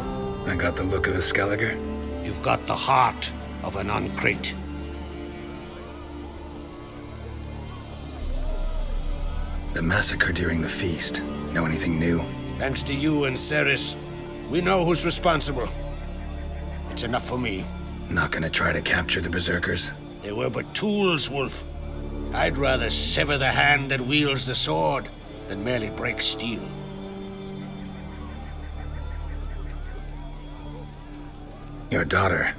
I got the look of a Skelliger. you've got the heart of an uncrate. The massacre during the feast. Know anything new? Thanks to you and Ceres, we know who's responsible. It's enough for me. Not gonna try to capture the berserkers? They were but tools, Wolf. I'd rather sever the hand that wields the sword than merely break steel. Your daughter.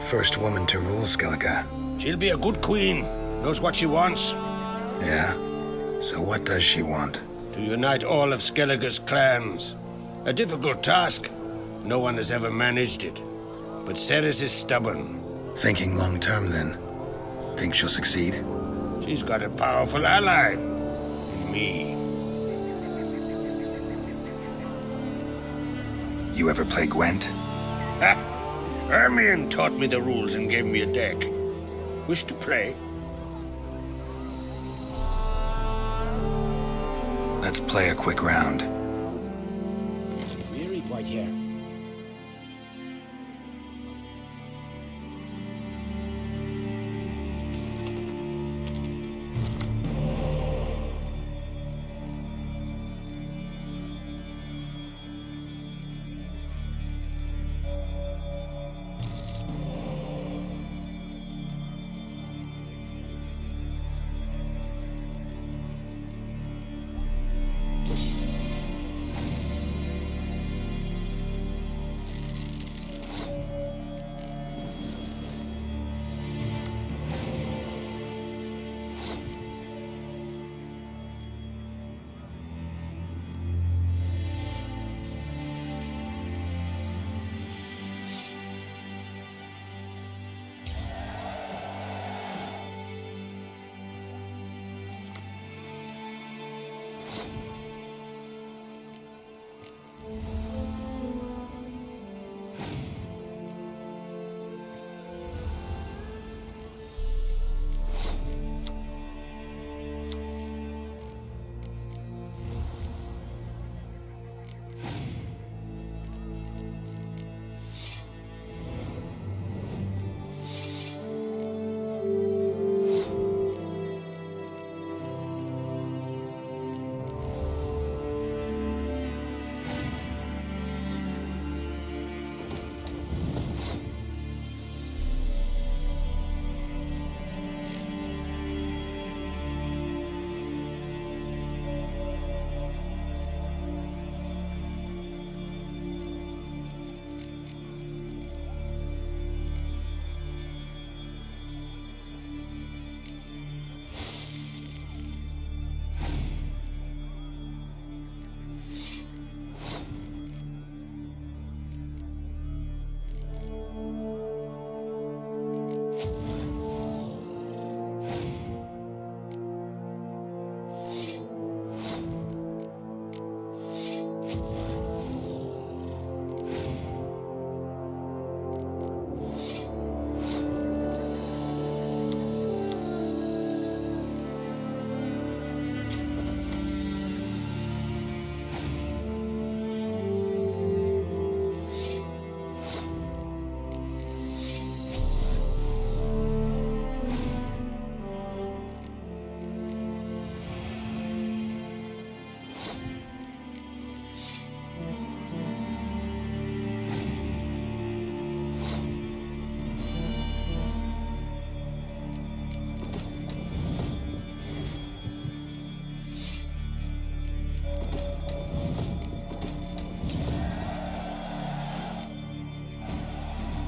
First woman to rule Skellige. She'll be a good queen. Knows what she wants. Yeah? So what does she want? To unite all of Skellige's clans. A difficult task. No one has ever managed it. But Ceres is stubborn. Thinking long term, then. Think she'll succeed? She's got a powerful ally. In me. You ever play Gwent? Ha! Ermion taught me the rules and gave me a deck. Wish to play? Let's play a quick round. Weary right here.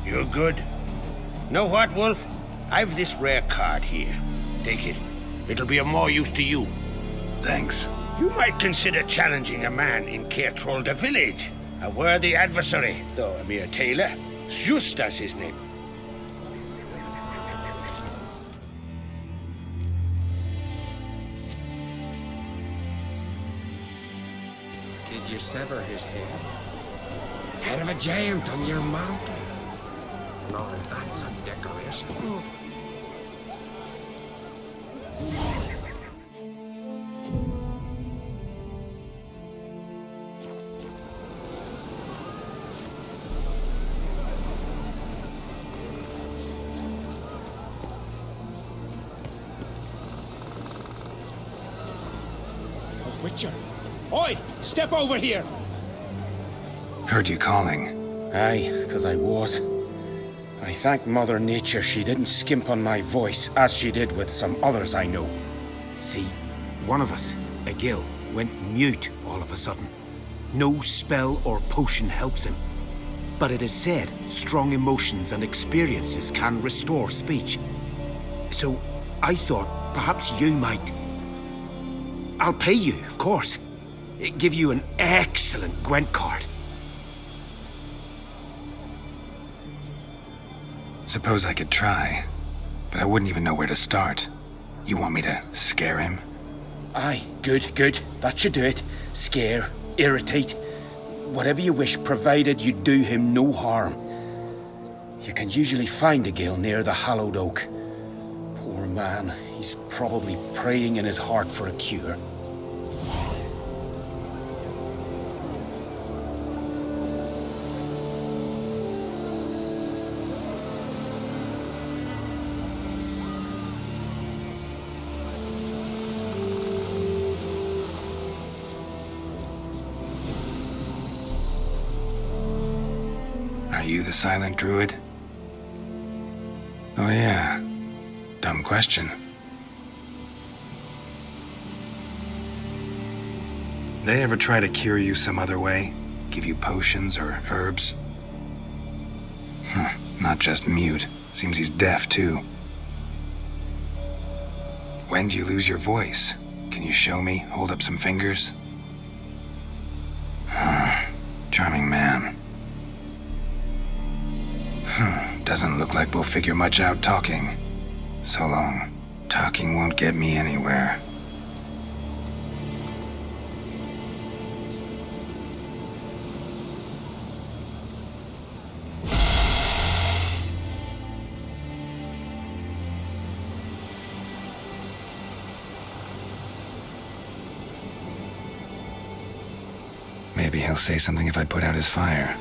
You're good. Know what, Wolf? I've this rare card here. Take it. It'll be of more use to you. Thanks. You might consider challenging a man in Caertrolda village. A worthy adversary, though a mere tailor. Justas his name. Did you sever his head? Head of a giant on your mantle. No, that's a decoration. Witcher! Oi! Step over here! Heard you calling. Aye, 'cause I was. I thank Mother Nature she didn't skimp on my voice as she did with some others I know. See, one of us, a Gill, went mute all of a sudden. No spell or potion helps him. But it is said strong emotions and experiences can restore speech. So I thought perhaps you might... I'll pay you, of course. Give you an excellent Gwent card. Suppose I could try, but I wouldn't even know where to start. You want me to scare him? Aye, good. That should do it. Scare, irritate, whatever you wish, provided you do him no harm. You can usually find a Gill near the hallowed oak. Poor man, he's probably praying in his heart for a cure. Are you the silent druid? Oh yeah. Dumb question. They ever try to cure you some other way? Give you potions or herbs? Not just mute. Seems he's deaf too. When do you lose your voice? Can you show me? Hold up some fingers? Charming man. Doesn't look like we'll figure much out talking. So long. Talking won't get me anywhere. Maybe he'll say something if I put out his fire.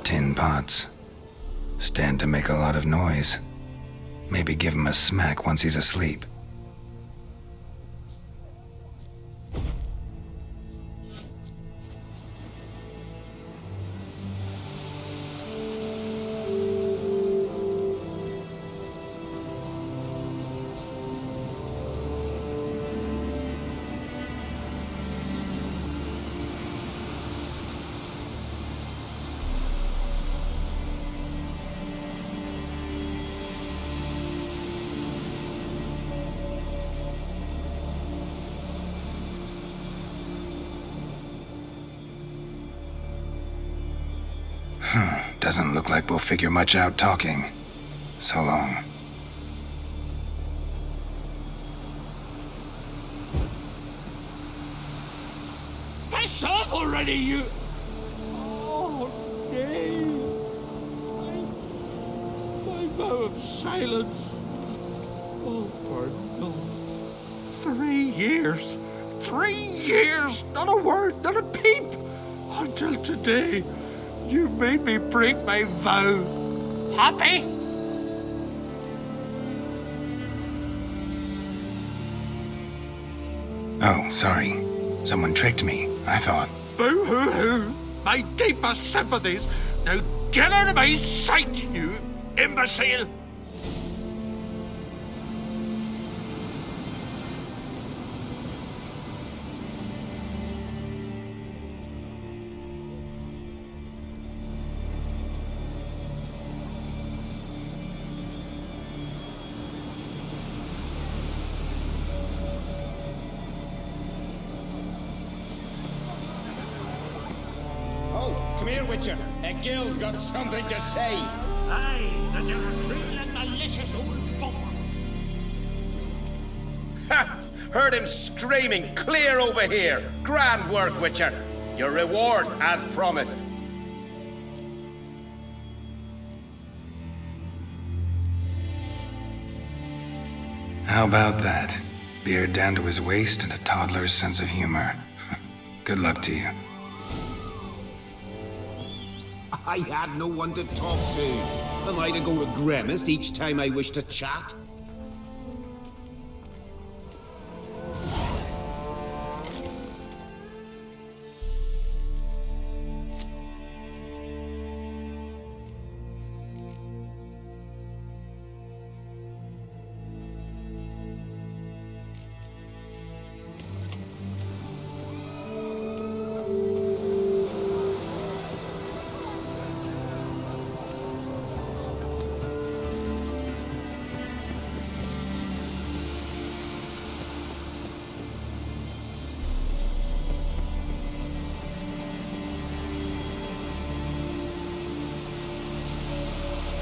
Tin pots. Stand to make a lot of noise. Maybe give him a smack once he's asleep. Doesn't look like we'll figure much out talking. So long. Piss off already, you... Oh, nay. My vow of silence. Oh, for no. 3 years. 3 years! Not a word, not a peep! Until today. You made me break my vow. Happy? Oh, sorry. Someone tricked me, I thought. Boo-hoo-hoo! My deepest sympathies. Now get out of my sight, you imbecile! Come here, Witcher. Gil's got something to say. Aye, that you're a cruel and malicious old buffer. Ha! Heard him screaming. Clear over here. Grand work, Witcher. Your reward as promised. How about that? Beard down to his waist and a toddler's sense of humor. Good luck to you. I had no one to talk to. Am I to go to Grimmist each time I wish to chat?